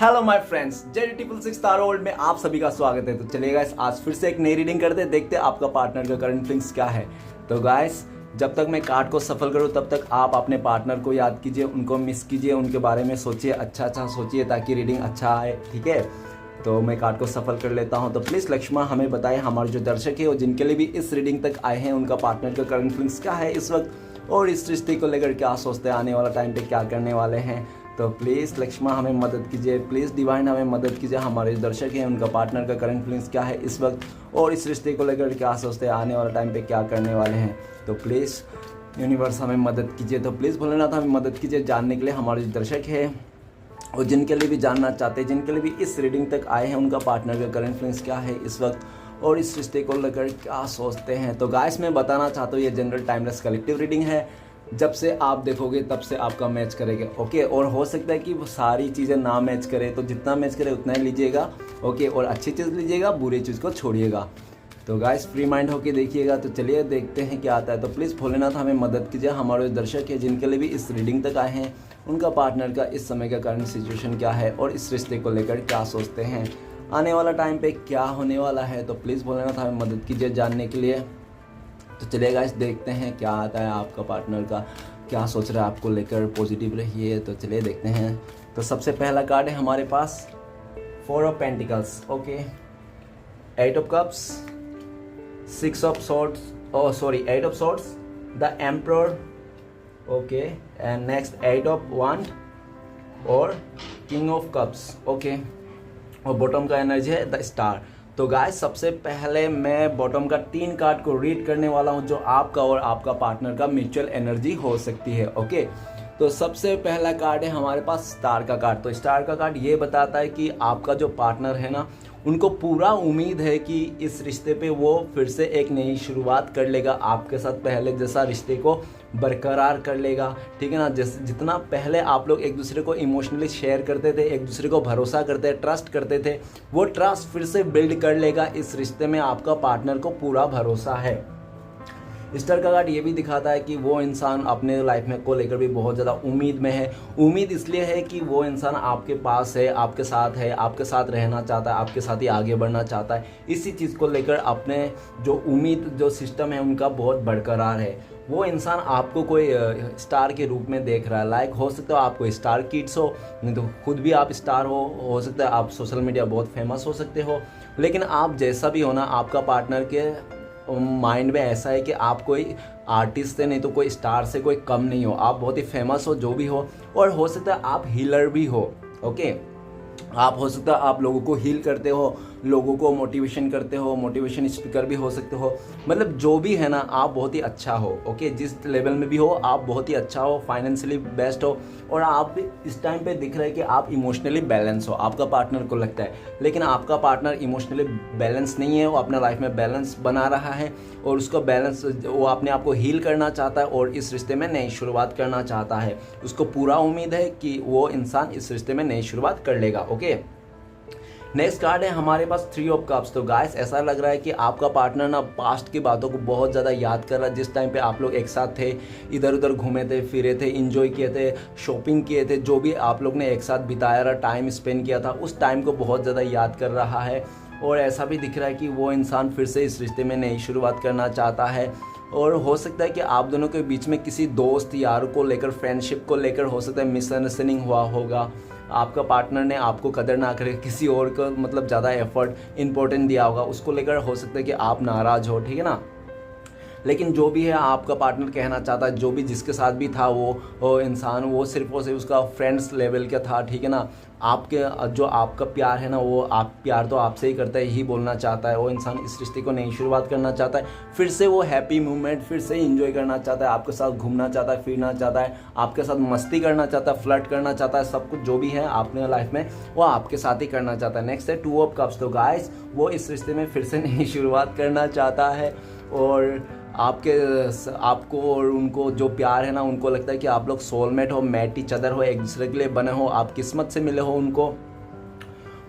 Hello my friends, JD666 star world में आप सभी का स्वागत है। तो चलिए गाइस, आज फिर से एक नई रीडिंग करते हैं, देखते हैं आपका पार्टनर का करंट फीलिंग्स क्या है। तो गाइस, जब तक मैं कार्ड को सफल करूं तब तक आप अपने पार्टनर को याद कीजिए, उनको मिस कीजिए, उनके बारे में सोचिए, अच्छा सोचिए ताकि रीडिंग अच्छा आए। ठीक है, तो मैं कार्ड को सफल कर लेता हूं। तो प्लीज़ लक्ष्मण हमें बताएं, हमारे जो दर्शक है और जिनके लिए भी इस रीडिंग तक आए हैं, उनका पार्टनर का करंट फीलिंग्स क्या है इस वक्त, और इस रिश्ते को लेकर क्या सोचते हैं, आने वाला टाइम पे क्या करने वाले हैं। तो प्लीज़ लक्ष्मण हमें मदद कीजिए, प्लीज़ डिवाइन हमें मदद कीजिए। हमारे जो दर्शक हैं उनका पार्टनर का करंट फीलिंग्स क्या है इस वक्त, और इस रिश्ते को लेकर क्या सोचते हैं, आने वाला टाइम पे क्या करने वाले हैं। तो प्लीज़ यूनिवर्स हमें मदद कीजिए। तो प्लीज़ भोलेनाथ हमें मदद कीजिए जानने के लिए। हमारे जो दर्शक हैं और जिनके लिए भी जानना चाहते हैं, जिनके लिए भी इस रीडिंग तक आए हैं, उनका पार्टनर का करंट फीलिंग्स क्या है इस वक्त, और इस रिश्ते को लेकर क्या सोचते हैं। तो गाइस, मैं बताना चाहता हूँ ये जनरल टाइमलेस कलेक्टिव रीडिंग है। जब से आप देखोगे तब से आपका मैच करेगा। ओके, और हो सकता है कि वो सारी चीज़ें ना मैच करे, तो जितना मैच करे उतना ही लीजिएगा। ओके, और अच्छी चीज़ लीजिएगा, बुरी चीज़ को छोड़िएगा। तो गाइस, फ्री माइंड होके देखिएगा। तो चलिए देखते हैं क्या आता है। तो प्लीज़ भोलेनाथ हमें मदद कीजिए। हमारे दर्शक है जिनके लिए भी इस रीडिंग तक आए हैं, उनका पार्टनर का इस समय का करंट सिचुएशन क्या है, और इस रिश्ते को लेकर क्या सोचते हैं, आने वाला टाइम पे क्या होने वाला है। तो प्लीज़ भोलेनाथ हमें मदद कीजिए जानने के लिए। तो चलिए गाइस, देखते हैं क्या आता है, आपका पार्टनर का क्या सोच रहा है आपको लेकर। पॉजिटिव रहिए। तो चलिए देखते हैं। तो सबसे पहला कार्ड है हमारे पास 4 of pentacles. Okay, 8 of cups, 6 of swords, 8 of swords, the emperor. Okay, and next 8 of wand और किंग ऑफ कप्स। ओके, और बॉटम का एनर्जी है द स्टार। तो गाइस, सबसे पहले मैं बॉटम का 3 कार्ड को रीड करने वाला हूं, जो आपका और आपका पार्टनर का म्यूचुअल एनर्जी हो सकती है। ओके, तो सबसे पहला कार्ड है हमारे पास स्टार का कार्ड। तो स्टार का कार्ड ये बताता है कि आपका जो पार्टनर है ना, उनको पूरा उम्मीद है कि इस रिश्ते पे वो फिर से एक नई शुरुआत कर लेगा, आपके साथ पहले जैसा रिश्ते को बरकरार कर लेगा। ठीक है ना, जैसे जितना पहले आप लोग एक दूसरे को इमोशनली शेयर करते थे, एक दूसरे को भरोसा करते, ट्रस्ट करते थे, वो ट्रस्ट फिर से बिल्ड कर लेगा। इस रिश्ते में आपका पार्टनर को पूरा भरोसा है। स्टार का कार्ड ये भी दिखाता है कि वो इंसान अपने लाइफ में को लेकर भी बहुत ज़्यादा उम्मीद में है। उम्मीद इसलिए है कि वो इंसान आपके पास है, आपके साथ है, आपके साथ रहना चाहता है, आपके साथ ही आगे बढ़ना चाहता है। इसी चीज़ को लेकर अपने जो उम्मीद जो सिस्टम है उनका बहुत बरकरार है। वो इंसान आपको कोई स्टार के रूप में देख रहा है। लाइक हो सकता है आप कोई स्टार किड्स हो, नहीं तो खुद भी आप स्टार हो सकता है आप सोशल मीडिया बहुत फेमस हो सकते हो। लेकिन आप जैसा भी हो ना, आपका पार्टनर के माइंड में ऐसा है कि आप कोई आर्टिस्ट से नहीं तो कोई स्टार से कोई कम नहीं हो। आप बहुत ही फेमस हो, जो भी हो, और हो सकता है आप हीलर भी हो। ओके, आप हो सकता है आप लोगों को हील करते हो, लोगों को मोटिवेशन करते हो, मोटिवेशन स्पीकर भी हो सकते हो। मतलब जो भी है ना, आप बहुत ही अच्छा हो। ओके, जिस लेवल में भी हो आप बहुत ही अच्छा हो, फाइनेंशियली बेस्ट हो, और आप इस टाइम पे दिख रहा है कि आप इमोशनली बैलेंस हो, आपका पार्टनर को लगता है। लेकिन आपका पार्टनर इमोशनली बैलेंस नहीं है, वो अपना लाइफ में बैलेंस बना रहा है, और उसका बैलेंस वो अपने आप को हील करना चाहता है और इस रिश्ते में नई शुरुआत करना चाहता है। उसको पूरा उम्मीद है कि वो इंसान इस रिश्ते में नई शुरुआत कर लेगा। ओके, नेक्स्ट कार्ड है हमारे पास 3 ऑफ कप्स। तो गाइस, ऐसा लग रहा है कि आपका पार्टनर ना पास्ट की बातों को बहुत ज़्यादा याद कर रहा है। जिस टाइम पे आप लोग एक साथ थे, इधर उधर घूमे थे, फिरे थे, इंजॉय किए थे, शॉपिंग किए थे, जो भी आप लोग ने एक साथ बिताया रहा, टाइम स्पेंड किया था, उस टाइम को बहुत ज़्यादा याद कर रहा है। और ऐसा भी दिख रहा है कि वो इंसान फिर से इस रिश्ते में नई शुरुआत करना चाहता है। और हो सकता है कि आप दोनों के बीच में किसी दोस्त यार को लेकर, फ्रेंडशिप को लेकर हो सकता है मिसअंडरस्टैंडिंग हुआ होगा। आपका पार्टनर ने आपको कदर ना करे, किसी और को मतलब ज़्यादा एफर्ट इंपॉर्टेंट दिया होगा, उसको लेकर हो सकता है कि आप नाराज़ हो। ठीक है ना, लेकिन जो भी है आपका पार्टनर कहना चाहता है, जो भी जिसके साथ भी था वो इंसान, वो सिर्फ और सिर्फ उसका फ्रेंड्स लेवल का था। ठीक है ना, आपके जो आपका प्यार है ना, वो आप प्यार तो आपसे ही करता है, यही बोलना चाहता है। वो इंसान इस रिश्ते को नई शुरुआत करना चाहता है, फिर से वो हैप्पी मोमेंट फिर से इंजॉय करना चाहता है, आपके साथ घूमना चाहता है, फिरना चाहता है, आपके साथ मस्ती करना चाहता है, फ्लर्ट करना चाहता है। सब कुछ जो भी है आपने लाइफ में वो आपके साथ ही करना चाहता है। नेक्स्ट है 2 ऑफ कप्स। तो गाइस, वो इस रिश्ते में फिर से नई शुरुआत करना चाहता है, और आपको और उनको जो प्यार है ना, उनको लगता है कि आप लोग सोलमेट हो, मैट ईच अदर हो, एक दूसरे के लिए बने हो, आप किस्मत से मिले हो उनको।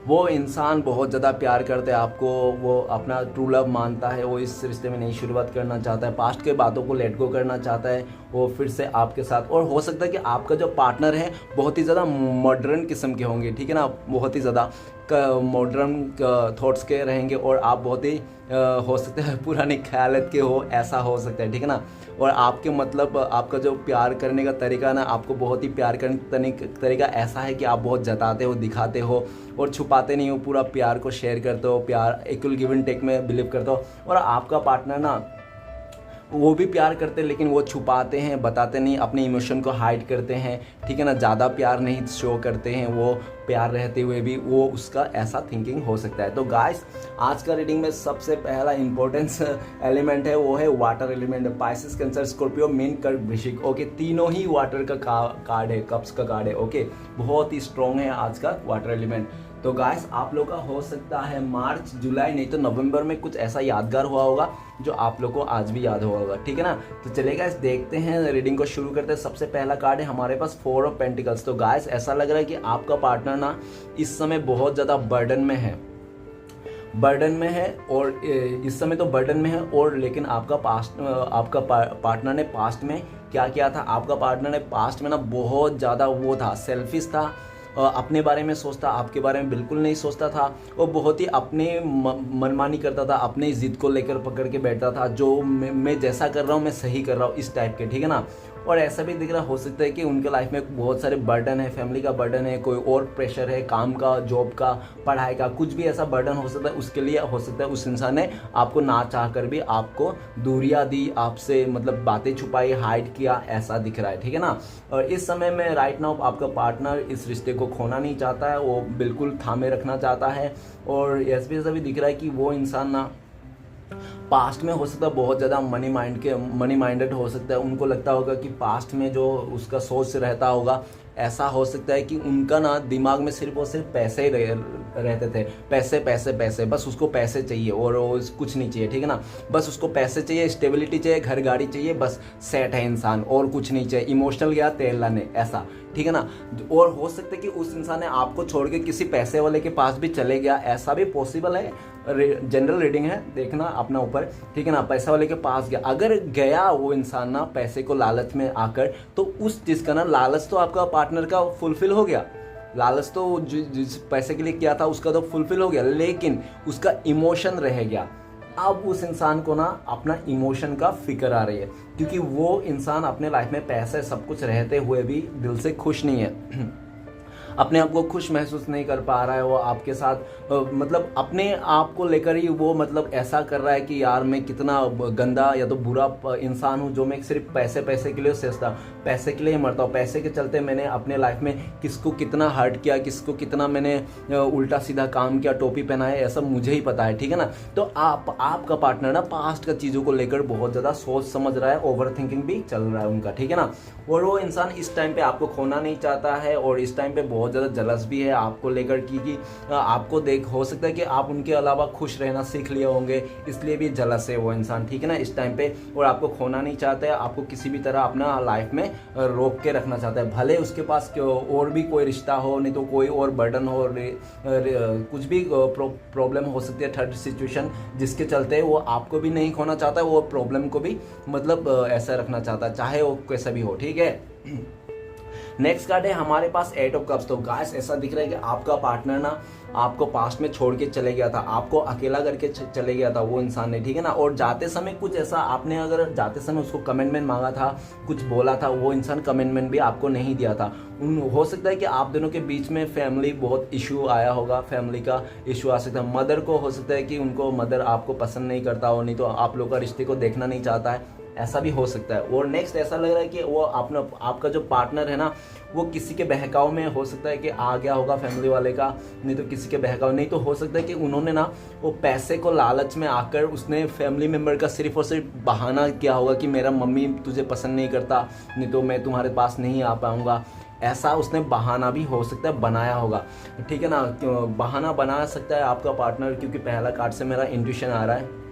वो इंसान बहुत ज़्यादा प्यार करता है आपको, वो अपना ट्रू लव मानता है, वो इस रिश्ते में नई शुरुआत करना चाहता है, पास्ट के बातों को लेट गो करना चाहता है वो फिर से आपके साथ। और हो सकता है कि आपका जो पार्टनर है बहुत ही ज़्यादा मॉडर्न किस्म के होंगे, ठीक है ना, बहुत ही ज़्यादा मॉडर्न थॉट्स के रहेंगे और आप बहुत ही हो सकता है पुरानी ख्यालत के हो, ऐसा हो सकता है, ठीक है ना। और आपके मतलब आपका जो प्यार करने का तरीका ना, आपको बहुत ही प्यार करने का तरीका ऐसा है कि आप बहुत जताते हो, दिखाते हो और छुपाते नहीं हो, पूरा प्यार को शेयर करते हो, प्यार इक्वल गिव एंड टेक में बिलीव करते हो। और आपका पार्टनर ना वो भी प्यार करते हैं लेकिन वो छुपाते हैं, बताते नहीं, अपने इमोशन को हाइड करते हैं, ठीक है ना, ज़्यादा प्यार नहीं शो करते हैं, वो प्यार रहते हुए भी वो उसका ऐसा थिंकिंग हो सकता है। तो गाइस आज का रीडिंग में सबसे पहला इंपॉर्टेंस एलिमेंट है वो है water element, Pisces, Cancer, Scorpio, मीन, कर्क, वृश्चिक। ओके, तीनों ही वाटर का कार्ड है, कप्स का कार्ड है। ओके, बहुत ही स्ट्रॉन्ग है आज का वाटर एलिमेंट। तो गाइस आप लोग का हो सकता है मार्च, जुलाई नहीं तो नवंबर में कुछ ऐसा यादगार हुआ होगा जो आप लोग को आज भी याद हुआ होगा, ठीक है ना। तो चलिए गाइस देखते हैं, रीडिंग को शुरू करते हैं। सबसे पहला कार्ड है हमारे पास 4 ऑफ पेंटिकल्स। तो गाइस ऐसा लग रहा है कि आपका पार्टनर ना इस समय बहुत ज़्यादा बर्डन में है, और इस समय तो बर्डन में है। और लेकिन आपका पार्टनर ने पास्ट में क्या किया था, आपका पार्टनर ने पास्ट में ना बहुत ज़्यादा वो था, सेल्फिश था, अपने बारे में सोचता, आपके बारे में बिल्कुल नहीं सोचता था। वो बहुत ही अपने मनमानी करता था, अपनी जिद को लेकर पकड़ के बैठता था, जो मैं जैसा कर रहा हूँ मैं सही कर रहा हूँ, इस टाइप के, ठीक है ना। और ऐसा भी दिख रहा हो सकता है कि उनके लाइफ में बहुत सारे बर्डन है, फैमिली का बर्डन है, कोई और प्रेशर है, काम का, जॉब का, पढ़ाई का, कुछ भी ऐसा बर्डन हो सकता है। उसके लिए हो सकता है उस इंसान ने आपको ना चाह कर भी आपको दूरियां दी, आपसे मतलब बातें छुपाई, हाइड किया, ऐसा दिख रहा है, ठीक है ना। और इस समय में राइट नाउ आपका पार्टनर इस रिश्ते को खोना नहीं चाहता है, वो बिल्कुल थामे रखना चाहता है। और ऐसा भी दिख रहा है कि वो इंसान ना पास्ट में हो सकता है बहुत ज़्यादा मनी माइंडेड हो सकता है। उनको लगता होगा कि पास्ट में जो उसका सोच रहता होगा, ऐसा हो सकता है कि उनका ना दिमाग में सिर्फ और सिर्फ पैसे ही रहते थे, पैसे पैसे पैसे, बस उसको पैसे चाहिए और कुछ नहीं चाहिए, ठीक है ना। बस उसको पैसे चाहिए, स्टेबिलिटी चाहिए, घर गाड़ी चाहिए, बस सेट है इंसान, और कुछ नहीं चाहिए। इमोशनल गया तेल लाने, ऐसा, ठीक है ना। और हो सकता है कि उस इंसान ने आपको छोड़ के किसी पैसे वाले के पास भी चले गया, ऐसा भी पॉसिबल है। जनरल रीडिंग है, देखना अपना ऊपर, ठीक है ना। पैसे वाले के पास गया, अगर गया वो इंसान ना पैसे को लालच में आकर, तो उस चीज़ का ना लालच तो आपका पार्टनर का फुलफिल हो गया, लालच तो जिस पैसे के लिए किया था उसका तो फुलफिल हो गया, लेकिन उसका इमोशन रह गया। अब उस इंसान को ना अपना इमोशन का फिक्र आ रही है, क्योंकि वो इंसान अपने लाइफ में पैसे सब कुछ रहते हुए भी दिल से खुश नहीं है, अपने आप को खुश महसूस नहीं कर पा रहा है। वो आपके साथ मतलब अपने आप को लेकर ही वो मतलब ऐसा कर रहा है कि यार मैं कितना गंदा या तो बुरा इंसान हूँ, जो मैं सिर्फ पैसे के लिए सोचता, पैसे के लिए ही मरता हूँ, पैसे के चलते मैंने अपने लाइफ में किसको कितना हर्ट किया, किसको कितना मैंने उल्टा सीधा काम किया, टोपी पहनाया, ऐसा मुझे ही पता है, ठीक है ना। तो आपका पार्टनर ना पास्ट का चीज़ों को लेकर बहुत ज़्यादा सोच समझ रहा है, ओवर थिंकिंग भी चल रहा है उनका, ठीक है ना। और वो इंसान इस टाइम पे आपको खोना नहीं चाहता है, और इस टाइम पे बहुत ज़्यादा जलस भी है आपको लेकर कि आपको देख हो सकता है कि आप उनके अलावा खुश रहना सीख लिए होंगे, इसलिए भी जलस है वो इंसान, ठीक है ना, इस टाइम पे। और आपको खोना नहीं चाहता है, आपको किसी भी तरह अपना लाइफ में रोक के रखना चाहता है, भले उसके पास और भी कोई रिश्ता हो, नहीं तो कोई और बर्डन हो, कुछ भी प्रॉब्लम हो सकती है, थर्ड सिचुएशन, जिसके चलते वो आपको भी नहीं खोना चाहता है, वो प्रॉब्लम को भी मतलब ऐसा रखना चाहता है, चाहे वो कैसा भी हो, ठीक है। नेक्स्ट कार्ड है हमारे पास 8 ऑफ कप्स। तो गाइस ऐसा दिख रहा है कि आपका पार्टनर ना आपको पास्ट में छोड़ के चले गया था, आपको अकेला करके चले गया था वो इंसान ने, ठीक है ना। और जाते समय कुछ ऐसा आपने अगर जाते समय उसको कमिटमेंट मांगा था, कुछ बोला था, वो इंसान कमिटमेंट भी आपको नहीं दिया था। हो सकता है कि आप दोनों के बीच में फैमिली बहुत इशू आया होगा, फैमिली का इशू आ सकता है। मदर को हो सकता है कि उनको मदर आपको पसंद नहीं करता हो, नहीं तो आप लोग का रिश्ते को देखना नहीं चाहता है, ऐसा भी हो सकता है। और नेक्स्ट ऐसा लग रहा है कि वो आपका जो पार्टनर है ना, वो किसी के बहकाव में हो सकता है कि आ गया होगा फैमिली वाले का, नहीं तो किसी के बहकाव, नहीं तो हो सकता है कि उन्होंने ना वो पैसे को लालच में आकर उसने फैमिली मेम्बर का सिर्फ और सिर्फ बहाना किया होगा कि मेरा मम्मी तुझे पसंद नहीं करता, नहीं तो मैं तुम्हारे पास नहीं आ पाऊँगा, ऐसा उसने बहाना भी हो सकता है बनाया होगा, ठीक है ना। बहाना बना सकता है आपका पार्टनर, क्योंकि पहला कार्ड से मेरा इंट्यूशन आ रहा है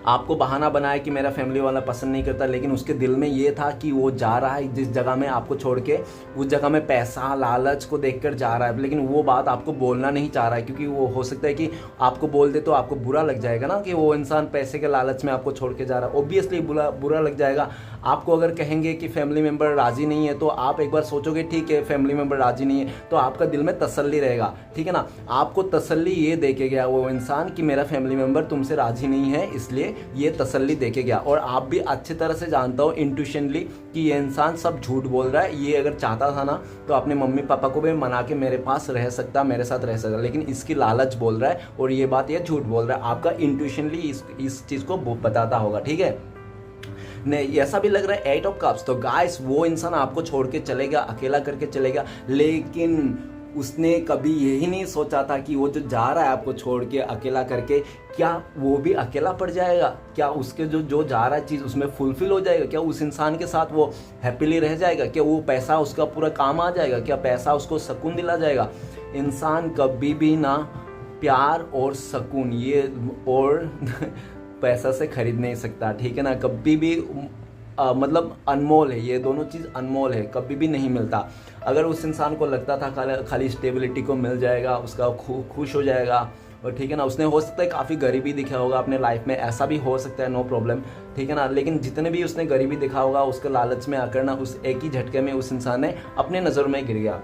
आपको बहाना बनाया कि मेरा फैमिली वाला पसंद नहीं करता, लेकिन उसके दिल में ये था कि वो जा रहा है जिस जगह में आपको छोड़ के, उस जगह में पैसा लालच को देखकर जा रहा है, लेकिन वो बात आपको बोलना नहीं चाह रहा है, क्योंकि वो हो सकता है कि आपको बोल दे तो आपको बुरा लग जाएगा ना कि वो इंसान पैसे के लालच में आपको छोड़ के जा रहा है। ऑब्वियसली बुरा लग जाएगा। आपको अगर कहेंगे कि फैमिली मेम्बर राजी नहीं है तो आप एक बार सोचोगे ठीक है फैमिली मेम्बर राजी नहीं है, तो आपका दिल में तसल्ली रहेगा, ठीक है ना। आपको तसल्ली ये दे के गया वो इंसान कि मेरा फैमिली मेम्बर तुमसे राजी नहीं है, इसलिए ये तसल्ली दे के गया। और आप भी अच्छी तरह से जानता हो इंट्यूशनली कि ये इंसान सब झूठ बोल रहा है। ये अगर चाहता था ना तो अपने मम्मी पापा को भी मना के मेरे पास रह सकता, मेरे साथ रह सकता, लेकिन इसकी लालच बोल रहा है और ये बात ये झूठ बोल रहा है। आपका इंट्यूशनली इस चीज़ को बताता होगा, ठीक है। नहीं, ऐसा भी लग रहा है 8 ऑफ कप्स। तो गाइस वो इंसान आपको छोड़ के चलेगा, अकेला करके चलेगा, लेकिन उसने कभी यही नहीं सोचा था कि वो जो जा रहा है आपको छोड़ के अकेला करके, क्या वो भी अकेला पड़ जाएगा, क्या उसके जो जा रहा है चीज़ उसमें फुलफिल हो जाएगा, क्या उस इंसान के साथ वो हैप्पीली रह जाएगा, क्या वो पैसा उसका पूरा काम आ जाएगा, क्या पैसा उसको सुकून दिला जाएगा। इंसान कभी भी ना प्यार और सुकून ये और पैसा से खरीद नहीं सकता, ठीक है ना। कभी भी मतलब अनमोल है, ये दोनों चीज़ अनमोल है, कभी भी नहीं मिलता। अगर उस इंसान को लगता था खाली स्टेबिलिटी को मिल जाएगा, उसका खुश हो जाएगा, और ठीक है ना, उसने हो सकता है काफ़ी गरीबी दिखा होगा अपने लाइफ में, ऐसा भी हो सकता है, नो प्रॉब्लम, ठीक है ना। लेकिन जितने भी उसने गरीबी दिखा होगा उसके लालच में आकर ना उस एक ही झटके में उस इंसान ने अपने नज़र में गिर गया।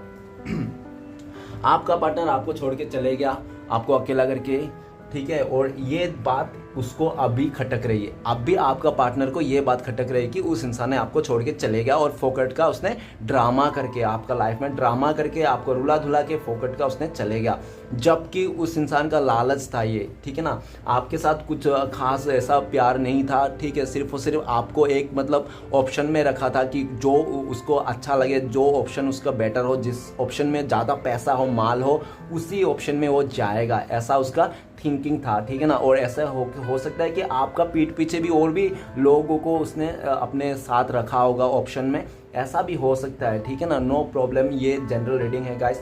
आपका पार्टनर आपको छोड़ के चले गया, आपको अकेला करके, ठीक है। और ये बात उसको अभी खटक रही है, अब भी आपका पार्टनर को ये बात खटक रही है कि उस इंसान ने आपको छोड़ के चले गया और फोकट का उसने ड्रामा करके आपका लाइफ में ड्रामा करके आपको रुला धुला के फोकट का उसने चले गया, जबकि उस इंसान का लालच था ये, ठीक है ना। आपके साथ कुछ खास ऐसा प्यार नहीं था, ठीक है, सिर्फ और सिर्फ आपको एक मतलब ऑप्शन में रखा था कि जो उसको अच्छा लगे, जो ऑप्शन उसका बेटर हो, जिस ऑप्शन में ज़्यादा पैसा हो, माल हो, उसी ऑप्शन में वो जाएगा, ऐसा उसका थिंकिंग था, ठीक है ना। और ऐसा हो सकता है कि आपका पीठ पीछे भी और भी लोगों को उसने अपने साथ रखा होगा ऑप्शन में, ऐसा भी हो सकता है, ठीक है ना, नो प्रॉब्लम। ये जनरल रीडिंग है गाइस।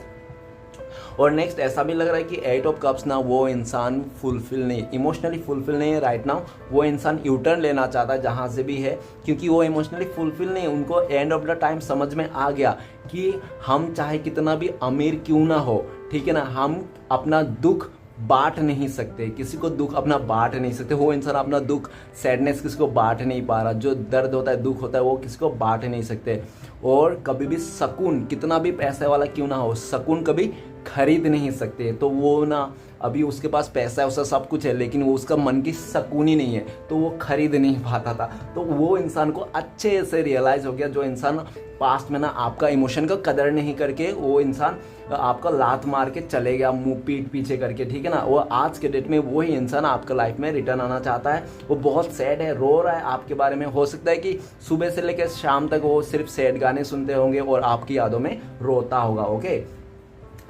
और नेक्स्ट ऐसा भी लग रहा है कि 8 ऑफ कप्स ना वो इंसान फुलफिल नहीं, इमोशनली फुलफिल नहीं है राइट नाउ। वो इंसान यू टर्न लेना चाहता है जहाँ से भी है, क्योंकि वो इमोशनली फुलफिल नहीं, उनको एंड ऑफ द टाइम समझ में आ गया कि हम चाहे कितना भी अमीर क्यों ना हो, ठीक है ना, हम अपना दुख बांट नहीं सकते, किसी को दुख अपना बांट नहीं सकते। वो इंसान अपना दुख, सैडनेस किसी को बांट नहीं पा रहा, जो दर्द होता है, दुख होता है, वो किसी को बांट नहीं सकते। और कभी भी सुकून, कितना भी पैसे वाला क्यों ना हो, सुकून कभी खरीद नहीं सकते। तो वो ना अभी उसके पास पैसा है, उसका सब कुछ है, लेकिन वो उसका मन की सुकून ही नहीं है, तो वो खरीद नहीं पाता था। तो वो इंसान को अच्छे से रियलाइज़ हो गया, जो इंसान पास्ट में ना आपका इमोशन का कदर नहीं करके वो इंसान आपका लात मार के चले गया, मुंह पीठ पीछे करके, ठीक है ना, वो आज के डेट में वही इंसान आपका लाइफ में रिटर्न आना चाहता है। वो बहुत सैड है, रो रहा है आपके बारे में। हो सकता है कि सुबह से लेकर शाम तक वो सिर्फ सैड गाने सुनते होंगे और आपकी यादों में रोता होगा। ओके,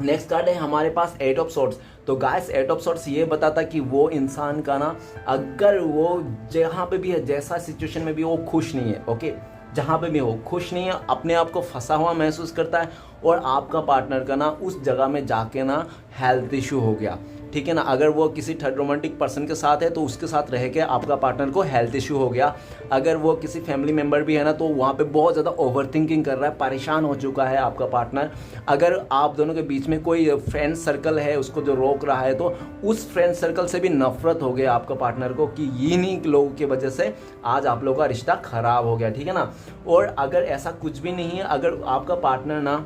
नेक्स्ट कार्ड है हमारे पास 8 ऑफ सॉर्ड्स। तो गाइस 8 ऑफ सॉर्ड्स ये बताता कि वो इंसान का ना, अगर वो जहाँ पे भी है, जैसा सिचुएशन में भी वो खुश नहीं है, ओके, जहाँ पे भी हो खुश नहीं है, अपने आप को फंसा हुआ महसूस करता है, और आपका पार्टनर का ना उस जगह में जाके ना हेल्थ इशू हो गया, ठीक है ना। अगर वो किसी थर्ड रोमांटिक पर्सन के साथ है तो उसके साथ रह के आपका पार्टनर को हेल्थ इशू हो गया। अगर वो किसी फैमिली मेम्बर भी है ना, तो वहाँ पे बहुत ज़्यादा ओवर थिंकिंग कर रहा है, परेशान हो चुका है आपका पार्टनर। अगर आप दोनों के बीच में कोई फ्रेंड सर्कल है उसको जो रोक रहा है, तो उस फ्रेंड सर्कल से भी नफरत हो गया आपका पार्टनर को कि इन्हीं लोगों की वजह से आज आप लोगों का रिश्ता खराब हो गया, ठीक है ना। और अगर ऐसा कुछ भी नहीं है, अगर आपका पार्टनर ना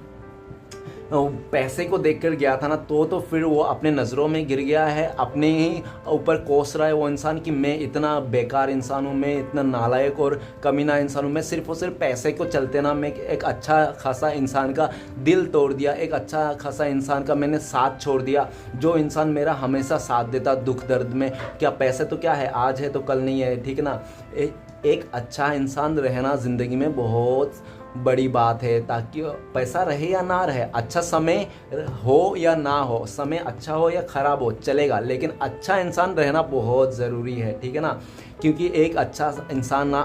पैसे को देखकर गया था ना, तो फिर वो अपने नज़रों में गिर गया है, अपने ही ऊपर कोस रहा है वो इंसान कि मैं इतना बेकार इंसान हूँ, मैं इतना नालायक और कमीना इंसान हूँ, मैं सिर्फ और सिर्फ पैसे को चलते ना मैं एक अच्छा खासा इंसान का दिल तोड़ दिया, एक अच्छा खासा इंसान का मैंने साथ छोड़ दिया, जो इंसान मेरा हमेशा साथ देता दुख दर्द में। क्या पैसे तो क्या है, आज है तो कल नहीं है, ठीक है ना। एक अच्छा इंसान रहना ज़िंदगी में बहुत बड़ी बात है, ताकि पैसा रहे या ना रहे, अच्छा समय हो या ना हो, समय अच्छा हो या ख़राब हो चलेगा, लेकिन अच्छा इंसान रहना बहुत ज़रूरी है, ठीक है ना। क्योंकि एक अच्छा इंसान ना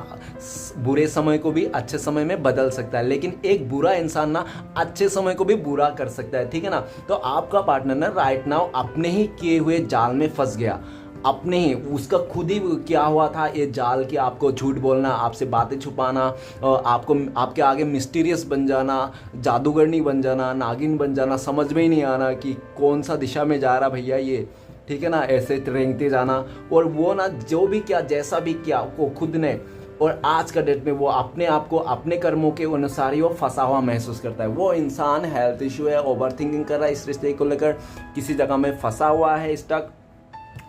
बुरे समय को भी अच्छे समय में बदल सकता है, लेकिन एक बुरा इंसान ना अच्छे समय को भी बुरा कर सकता है, ठीक है ना। तो आपका पार्टनर ना राइट नाउ अपने ही किए हुए जाल में फंस गया। अपने ही उसका खुद ही क्या हुआ था ये जाल कि आपको झूठ बोलना, आपसे बातें छुपाना, आपको आपके आगे मिस्टीरियस बन जाना, जादूगरनी बन जाना, नागिन बन जाना, समझ में ही नहीं आना कि कौन सा दिशा में जा रहा भैया ये, ठीक है ना, ऐसे रेंगते जाना। और वो ना जो भी किया, जैसा भी किया वो खुद ने, और आज का डेट में वो अपने आप को अपने कर्मों के अनुसार ही वो फंसा हुआ महसूस करता है। वो इंसान हेल्थ इशू है, ओवर थिंकिंग कर रहा है, इस रिश्ते को लेकर किसी जगह में फंसा हुआ है, स्टक।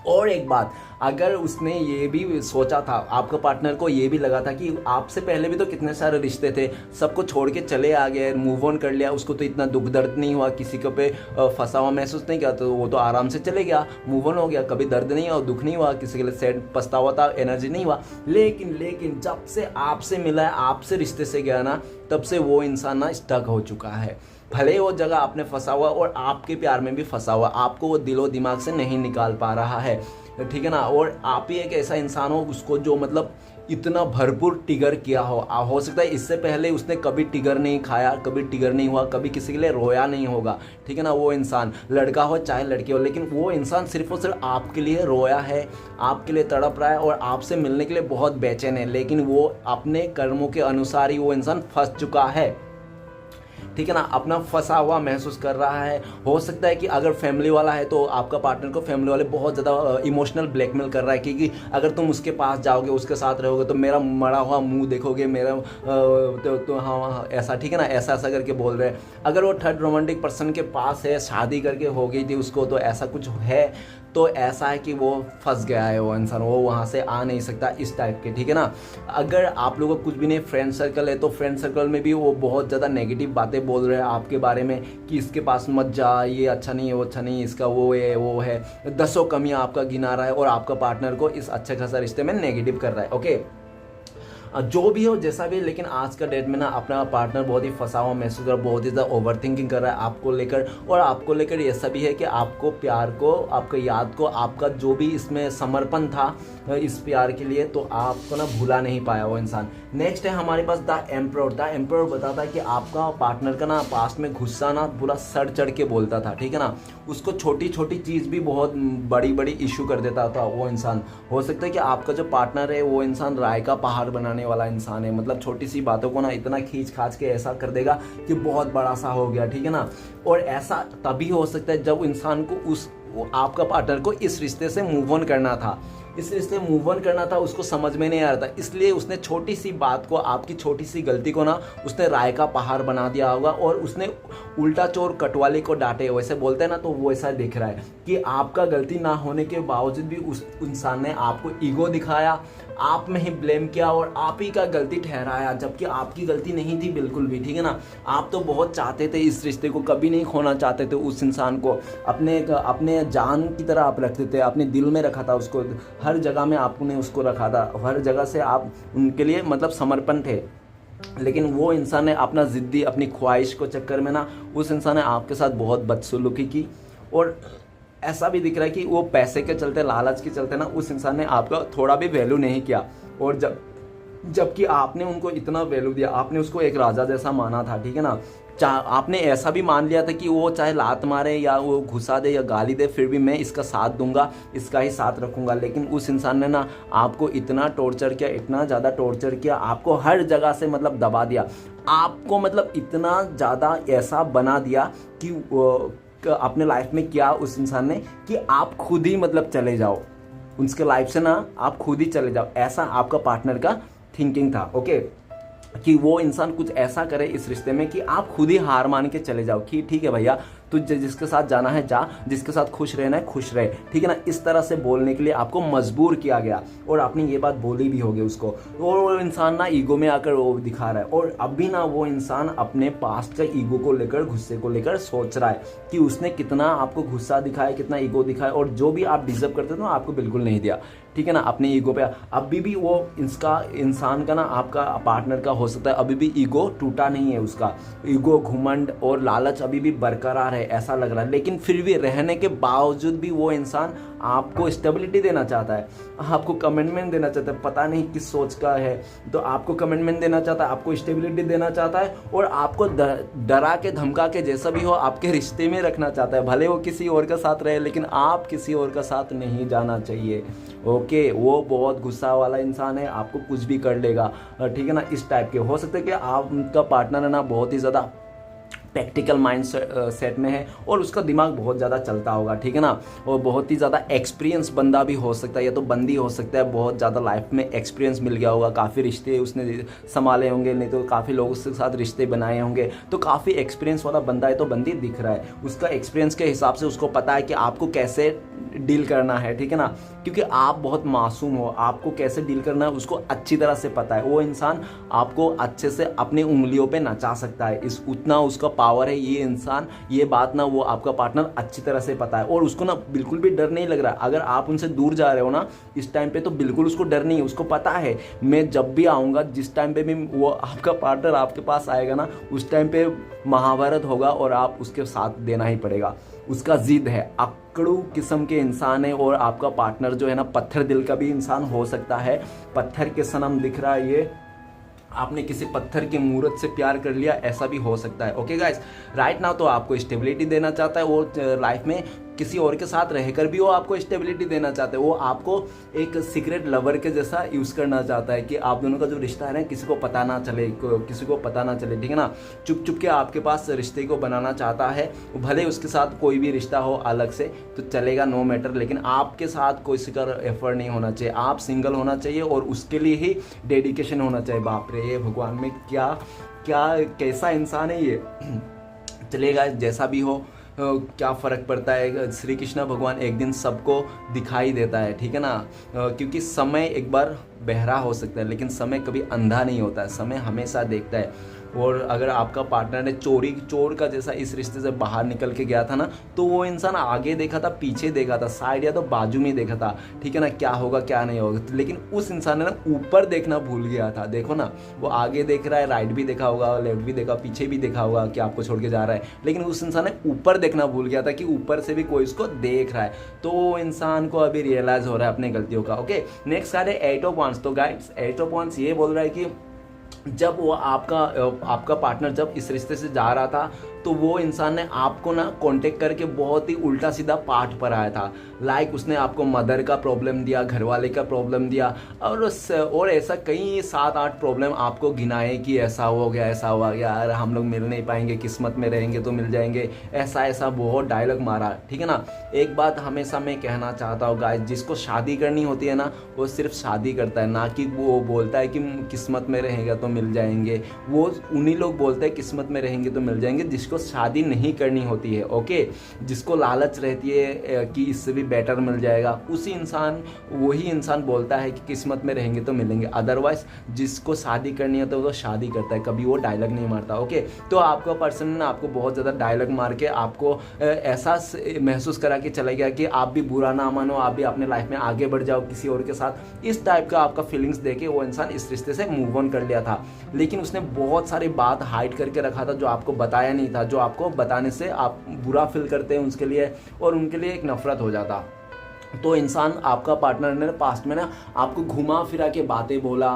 और एक बात, अगर उसने ये भी सोचा था, आपका पार्टनर को ये भी लगा था कि आपसे पहले भी तो कितने सारे रिश्ते थे, सबको छोड़ के चले आ गए, मूव ऑन कर लिया, उसको तो इतना दुख दर्द नहीं हुआ, किसी के पे फंसा हुआ महसूस नहीं किया, तो वो तो आराम से चले गया, मूव ऑन हो गया, कभी दर्द नहीं हुआ, दुख नहीं हुआ, किसी के लिए सैड पछतावा था, एनर्जी नहीं हुआ। लेकिन जब से आपसे मिला है, आपसे रिश्ते से गया ना, तब से वो इंसान ना स्टक हो चुका है। भले वो जगह आपने फंसा हुआ और आपके प्यार में भी फंसा हुआ, आपको वो दिलो दिमाग से नहीं निकाल पा रहा है, ठीक है ना। और आप ही एक ऐसा इंसान हो उसको जो मतलब इतना भरपूर टिगर किया हो सकता है इससे पहले उसने कभी टिगर नहीं खाया, कभी टिगर नहीं हुआ, कभी किसी के लिए रोया नहीं होगा, ठीक है ना। वो इंसान लड़का हो चाहे लड़की हो, लेकिन वो इंसान सिर्फ और सिर्फ आपके लिए रोया है, आपके लिए तड़प रहा है और आपसे मिलने के लिए बहुत बेचैन है, लेकिन वो अपने कर्मों के अनुसार ही वो इंसान फंस चुका है, ठीक है ना, अपना फंसा हुआ महसूस कर रहा है। हो सकता है कि अगर फैमिली वाला है तो आपका पार्टनर को फैमिली वाले बहुत ज़्यादा इमोशनल ब्लैकमेल कर रहा है कि अगर तुम उसके पास जाओगे, उसके साथ रहोगे तो मेरा मरा हुआ मुंह देखोगे, मेरा तो हाँ ऐसा, ठीक है ना, ऐसा ऐसा करके बोल रहे हैं। अगर वो थर्ड रोमांटिक पर्सन के पास है, शादी करके हो गई थी उसको, तो ऐसा कुछ है, तो ऐसा है कि वो फंस गया है वो इंसान, वो वहाँ से आ नहीं सकता, इस टाइप के, ठीक है ना। अगर आप लोगों को कुछ भी नहीं, फ्रेंड सर्कल है, तो फ्रेंड सर्कल में भी वो बहुत ज़्यादा नेगेटिव बातें बोल रहे हैं आपके बारे में कि इसके पास मत जा, ये अच्छा नहीं है, वो अच्छा नहीं है, इसका वो है, दसों कमियाँ आपका गिना रहा है और आपका पार्टनर को इस अच्छे खासा रिश्ते में नेगेटिव कर रहा है। ओके, जो भी हो जैसा भी, लेकिन आज का डेट में ना अपना पार्टनर बहुत ही फंसा हुआ महसूस कर, बहुत ही ज़्यादा ओवर थिंकिंग कर रहा है आपको लेकर, और आपको लेकर ऐसा भी है कि आपको प्यार को, आपको याद को, आपका जो भी इसमें समर्पण था इस प्यार के लिए, तो आपको ना भुला नहीं पाया वो इंसान। नेक्स्ट है हमारे पास द एम्परर। द एम्परर बताता है कि आपका पार्टनर का ना पास्ट में गुस्सा ना पूरा सर चढ़ के बोलता था, ठीक है ना, उसको छोटी छोटी चीज़ भी बहुत बड़ी बड़ी इशू कर देता था वो इंसान। हो सकता है कि आपका जो पार्टनर है वो इंसान राय का पहाड़ बनाने वाला इंसान है, मतलब छोटी सी बातों को ना इतना खींच खाच के ऐसा कर देगा कि बहुत बड़ा सा हो गया, ठीक है ना। और ऐसा तभी हो सकता है जब इंसान को आपका पार्टनर को इस रिश्ते से मूव ऑन करना था, इस रिश्ते में मूव ऑन करना था, उसको समझ में नहीं आ रहा था, इसलिए उसने छोटी सी बात को, आपकी छोटी सी गलती को ना उसने राय का पहाड़ बना दिया होगा, और उसने उल्टा चोर कटवाली को डांटे, वैसे बोलते हैं ना, तो वो ऐसा दिख रहा है कि आपका गलती ना होने के बावजूद भी उस इंसान ने आपको ईगो दिखाया, आप में ही ब्लेम किया और आप ही का गलती ठहराया, जबकि आपकी गलती नहीं थी बिल्कुल भी, ठीक है ना। आप तो बहुत चाहते थे इस रिश्ते को, कभी नहीं खोना चाहते थे उस इंसान को, अपने जान की तरह आप रखते थे, अपने दिल में रखा था उसको, हर जगह में आपने उसको रखा था, हर जगह से आप उनके लिए मतलब समर्पण थे। लेकिन वो इंसान ने अपना ज़िद्दी, अपनी ख्वाहिश को चक्कर में ना उस इंसान ने आपके साथ बहुत बदसलूकी की, और ऐसा भी दिख रहा है कि वो पैसे के चलते, लालच के चलते ना उस इंसान ने आपका थोड़ा भी वैल्यू नहीं किया, और जबकि आपने उनको इतना वैल्यू दिया, आपने उसको एक राजा जैसा माना था, ठीक है ना। आपने ऐसा भी मान लिया था कि वो चाहे लात मारे या वो घुसा दे या गाली दे, फिर भी मैं इसका साथ दूंगा, इसका ही साथ रखूंगा। लेकिन उस इंसान ने ना आपको इतना टॉर्चर किया, इतना ज़्यादा टॉर्चर किया, आपको हर जगह से मतलब दबा दिया, आपको मतलब इतना ज़्यादा ऐसा बना दिया कि अपने लाइफ में किया उस इंसान ने कि आप खुद ही मतलब चले जाओ उसके लाइफ से ना, आप खुद ही चले जाओ, ऐसा आपका पार्टनर का थिंकिंग था। ओके, कि वो इंसान कुछ ऐसा करे इस रिश्ते में कि आप खुद ही हार मान के चले जाओ कि ठीक है भैया, तुझे जिसके साथ जाना है जा, जिसके साथ खुश रहना है खुश रहे, ठीक है ना। इस तरह से बोलने के लिए आपको मजबूर किया गया, और आपने ये बात बोली भी होगी उसको, और वो इंसान ना ईगो में आकर वो दिखा रहा है, और अभी ना वो इंसान अपने पास्ट का ईगो को लेकर, गुस्से को लेकर सोच रहा है कि उसने कितना आपको गुस्सा दिखाया, कितना ईगो दिखाया, और जो भी आप डिजर्व करते थे ना आपको बिल्कुल नहीं दिया, ठीक है ना, अपने ईगो पे। अभी भी वो इंसान का ना, आपका पार्टनर का हो सकता है अभी भी ईगो टूटा नहीं है, उसका ईगो, घुमंड और लालच अभी भी बरकरार है है, ऐसा लग रहा है, लेकिन फिर भी रहने के बावजूद भी वो इंसान आपको स्टेबिलिटी देना चाहता है, आपको कमिटमेंट देना चाहता है, पता नहीं किस सोच का है। तो आपको कमिटमेंट देना चाहता है, आपको स्टेबिलिटी देना चाहता है और आपको डरा के धमका के जैसा भी हो आपके रिश्ते में रखना चाहता है। भले वो किसी और का साथ रहे, लेकिन आप किसी और का साथ नहीं जाना चाहिए। ओके, वो बहुत गुस्सा वाला इंसान है, आपको कुछ भी कर लेगा, ठीक है ना। इस टाइप के हो सकते हैं कि आपका पार्टनर है ना बहुत ही ज़्यादा प्रैक्टिकल माइंड सेट में है और उसका दिमाग बहुत ज़्यादा चलता होगा, ठीक है ना। और बहुत ही ज़्यादा एक्सपीरियंस बंदा भी हो सकता है, या तो बंदी हो सकता है, बहुत ज़्यादा लाइफ में एक्सपीरियंस मिल गया होगा, काफ़ी रिश्ते उसने संभाले होंगे, नहीं तो काफ़ी लोगों के साथ रिश्ते बनाए होंगे, तो काफ़ी एक्सपीरियंस वाला बंदा है। तो बंदी दिख रहा है, उसका एक्सपीरियंस के हिसाब से उसको पता है कि आपको कैसे डील करना है, ठीक है ना। क्योंकि आप बहुत मासूम हो, आपको कैसे डील करना है उसको अच्छी तरह से पता है। वो इंसान आपको अच्छे से अपनी उंगलियों पे नचा सकता है, इस उतना उसका पावर है। ये इंसान, ये बात ना वो आपका पार्टनर अच्छी तरह से पता है और उसको ना बिल्कुल भी डर नहीं लग रहा। अगर आप उनसे दूर जा रहे हो ना इस टाइम पे, तो बिल्कुल उसको डर नहीं है। उसको पता है मैं जब भी आऊँगा, जिस टाइम पे भी वो आपका पार्टनर आपके पास आएगा ना, उस टाइम पे महाभारत होगा और आप उसके साथ देना ही पड़ेगा। उसका जिद है, अकड़ू किस्म के इंसान है। और आपका पार्टनर जो है ना पत्थर दिल का भी इंसान हो सकता है। पत्थर के सनम दिख रहा है, ये आपने किसी पत्थर की मूर्त से प्यार कर लिया, ऐसा भी हो सकता है। ओके गाइस, राइट नाउ तो आपको स्टेबिलिटी देना चाहता है, वो लाइफ में किसी और के साथ रहकर भी वो आपको स्टेबिलिटी देना चाहता है। वो आपको एक सीक्रेट लवर के जैसा यूज़ करना चाहता है कि आप दोनों का जो रिश्ता है ना किसी को पता ना चले, किसी को पता ना चले, ठीक है ना। चुप चुप के आपके पास रिश्ते को बनाना चाहता है। भले उसके साथ कोई भी रिश्ता हो अलग से तो चलेगा, नो मैटर, लेकिन आपके साथ कोई का एफर्ट नहीं होना चाहिए। आप सिंगल होना चाहिए और उसके लिए ही डेडिकेशन होना चाहिए। बाप रे, ये भगवान में क्या क्या कैसा इंसान है ये। चलेगा, जैसा भी हो, क्या फ़र्क पड़ता है। श्री कृष्ण भगवान एक दिन सबको दिखाई देता है, ठीक है ना। क्योंकि समय एक बार बहरा हो सकता है, लेकिन समय कभी अंधा नहीं होता है, समय हमेशा देखता है। और अगर आपका पार्टनर ने चोर का जैसा इस रिश्ते से बाहर निकल के गया था ना, तो वो इंसान आगे देखा था, पीछे देखा था, साइड या तो बाजू में देखा था, ठीक है ना, क्या होगा क्या नहीं होगा। लेकिन उस इंसान ने ना ऊपर देखना भूल गया था। देखो ना, वो आगे देख रहा है, राइट भी देखा होगा, लेफ्ट भी देखा, पीछे भी देखा होगा कि आपको छोड़ के जा रहा है, लेकिन उस इंसान ने ऊपर देखना भूल गया था कि ऊपर से भी कोई उसको देख रहा है। तो वो इंसान को अभी रियलाइज हो रहा है अपनी गलतियों का। ओके, नेक्स्ट कार्ड है 8 ऑफ वांड्स। तो गाइड्स 8 ऑफ वांड्स ये बोल रहा है कि जब वो आपका पार्टनर जब इस रिश्ते से जा रहा था, तो वो इंसान ने आपको ना कांटेक्ट करके बहुत ही उल्टा सीधा पाठ पर आया था। लाइक उसने आपको मदर का प्रॉब्लम दिया, घर वाले का प्रॉब्लम दिया, और ऐसा कई 7-8 प्रॉब्लम आपको गिनाए कि ऐसा हो गया, ऐसा हुआ गया, यार हम लोग मिल नहीं पाएंगे, किस्मत में रहेंगे तो मिल जाएंगे, ऐसा बहुत डायलॉग मारा, ठीक है ना। एक बात हमेशा मैं कहना चाहता हूँ गाइस, जिसको शादी करनी होती है ना, वो सिर्फ शादी करता है, ना कि वो बोलता है कि किस्मत में रहेगा तो मिल जाएंगे। वो उन्हीं लोग बोलते हैं किस्मत में रहेंगे तो मिल जाएंगे जिसको शादी नहीं करनी होती है। ओके, जिसको लालच रहती है कि इससे भी बेटर मिल जाएगा, वही इंसान बोलता है कि किस्मत में रहेंगे तो मिलेंगे। अदरवाइज जिसको शादी करनी है तो वो शादी करता है, कभी वो डायलॉग नहीं मारता। ओके, तो आपका पर्सन ना आपको बहुत ज़्यादा डायलॉग मार के आपको ऐसा महसूस करा के चला गया कि आप भी बुरा ना मानो, आप भी अपने लाइफ में आगे बढ़ जाओ किसी और के साथ। इस टाइप का आपका फीलिंग्स देके वो इंसान इस रिश्ते से मूव ऑन कर लिया था, लेकिन उसने बहुत सारी बात हाइड करके रखा था जो आपको बताया नहीं था, जो आपको बताने से आप बुरा फील करते हैं उसके लिए, और उनके लिए एक नफरत हो जाता। तो इंसान आपका पार्टनर ने पास्ट में ना आपको घुमा फिरा के बातें बोला,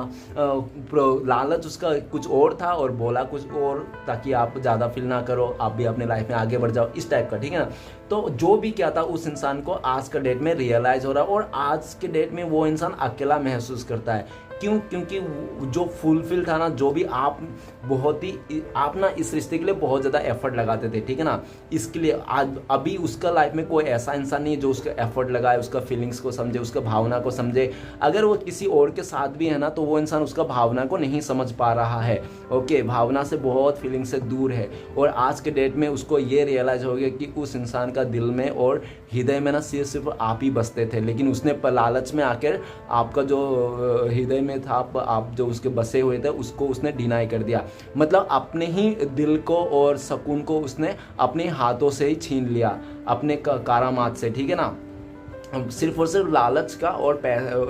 लालच उसका कुछ और था और बोला कुछ और, ताकि आप ज़्यादा फील ना करो, आप भी अपने लाइफ में आगे बढ़ जाओ, इस टाइप का, ठीक है ना। तो जो भी क्या था उस इंसान को आज का डेट में रियलाइज़ हो रहा है, और आज के डेट में वो इंसान अकेला महसूस करता है। क्यों? क्योंकि जो फुलफिल था ना, जो भी आप ना इस रिश्ते के लिए बहुत ज़्यादा एफर्ट लगाते थे, ठीक है ना, इसके लिए आज अभी उसका लाइफ में कोई ऐसा इंसान नहीं है जो उसका एफर्ट लगाए, उसका फीलिंग्स को समझे, उसका भावना को समझे। अगर वो किसी और के साथ भी है ना, तो वो इंसान उसका भावना को नहीं समझ पा रहा है। ओके, भावना से बहुत फीलिंग से दूर है, और आज के डेट में उसको ये रियलाइज़ हो गया कि उस इंसान का दिल में और हृदय में ना सिर्फ आप ही बसते थे, लेकिन उसने लालच में आकर आपका जो हृदय में था, आप जो उसके बसे हुए थे, उसको उसने डिनाई कर दिया। मतलब अपने ही दिल को और सुकून को उसने अपने हाथों से ही छीन लिया, अपने कारामात से, ठीक है ना। सिर्फ और सिर्फ लालच का और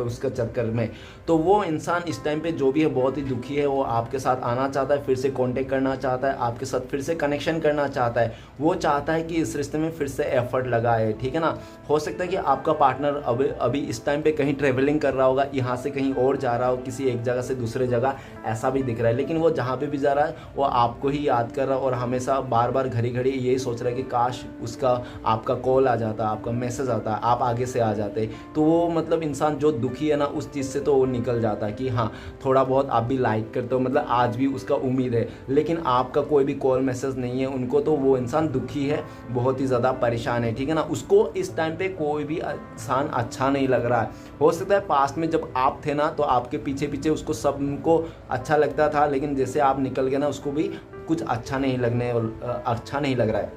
उसका चक्कर में। तो वो इंसान इस टाइम पे जो भी है बहुत ही दुखी है, वो आपके साथ आना चाहता है, फिर से कांटेक्ट करना चाहता है, आपके साथ फिर से कनेक्शन करना चाहता है, वो चाहता है कि इस रिश्ते में फिर से एफर्ट लगाए, ठीक है ना। हो सकता है कि आपका पार्टनर अभी इस टाइम पे कहीं ट्रेवलिंग कर रहा होगा, यहाँ से कहीं और जा रहा हो, किसी एक जगह से दूसरे जगह, ऐसा भी दिख रहा है। लेकिन वो जहाँ पे भी जा रहा है वो आपको ही याद कर रहा है और हमेशा बार बार घड़ी घड़ी यही सोच रहा है कि काश उसका आपका कॉल आ जाता, आपका मैसेज आता, आप आगे से आ जाते। तो वो मतलब इंसान जो दुखी है ना उस चीज़ से तो वो निकल जाता है कि हाँ थोड़ा बहुत आप भी लाइक करते हो, मतलब आज भी उसका उम्मीद है, लेकिन आपका कोई भी कॉल मैसेज नहीं है उनको, तो वो इंसान दुखी है, बहुत ही ज़्यादा परेशान है, ठीक है ना। उसको इस टाइम पे कोई भी इंसान अच्छा नहीं लग रहा है। हो सकता है पास्ट में जब आप थे ना तो आपके पीछे पीछे उसको सबको अच्छा लगता था, लेकिन जैसे आप निकल गए ना उसको भी कुछ अच्छा नहीं लग रहा है।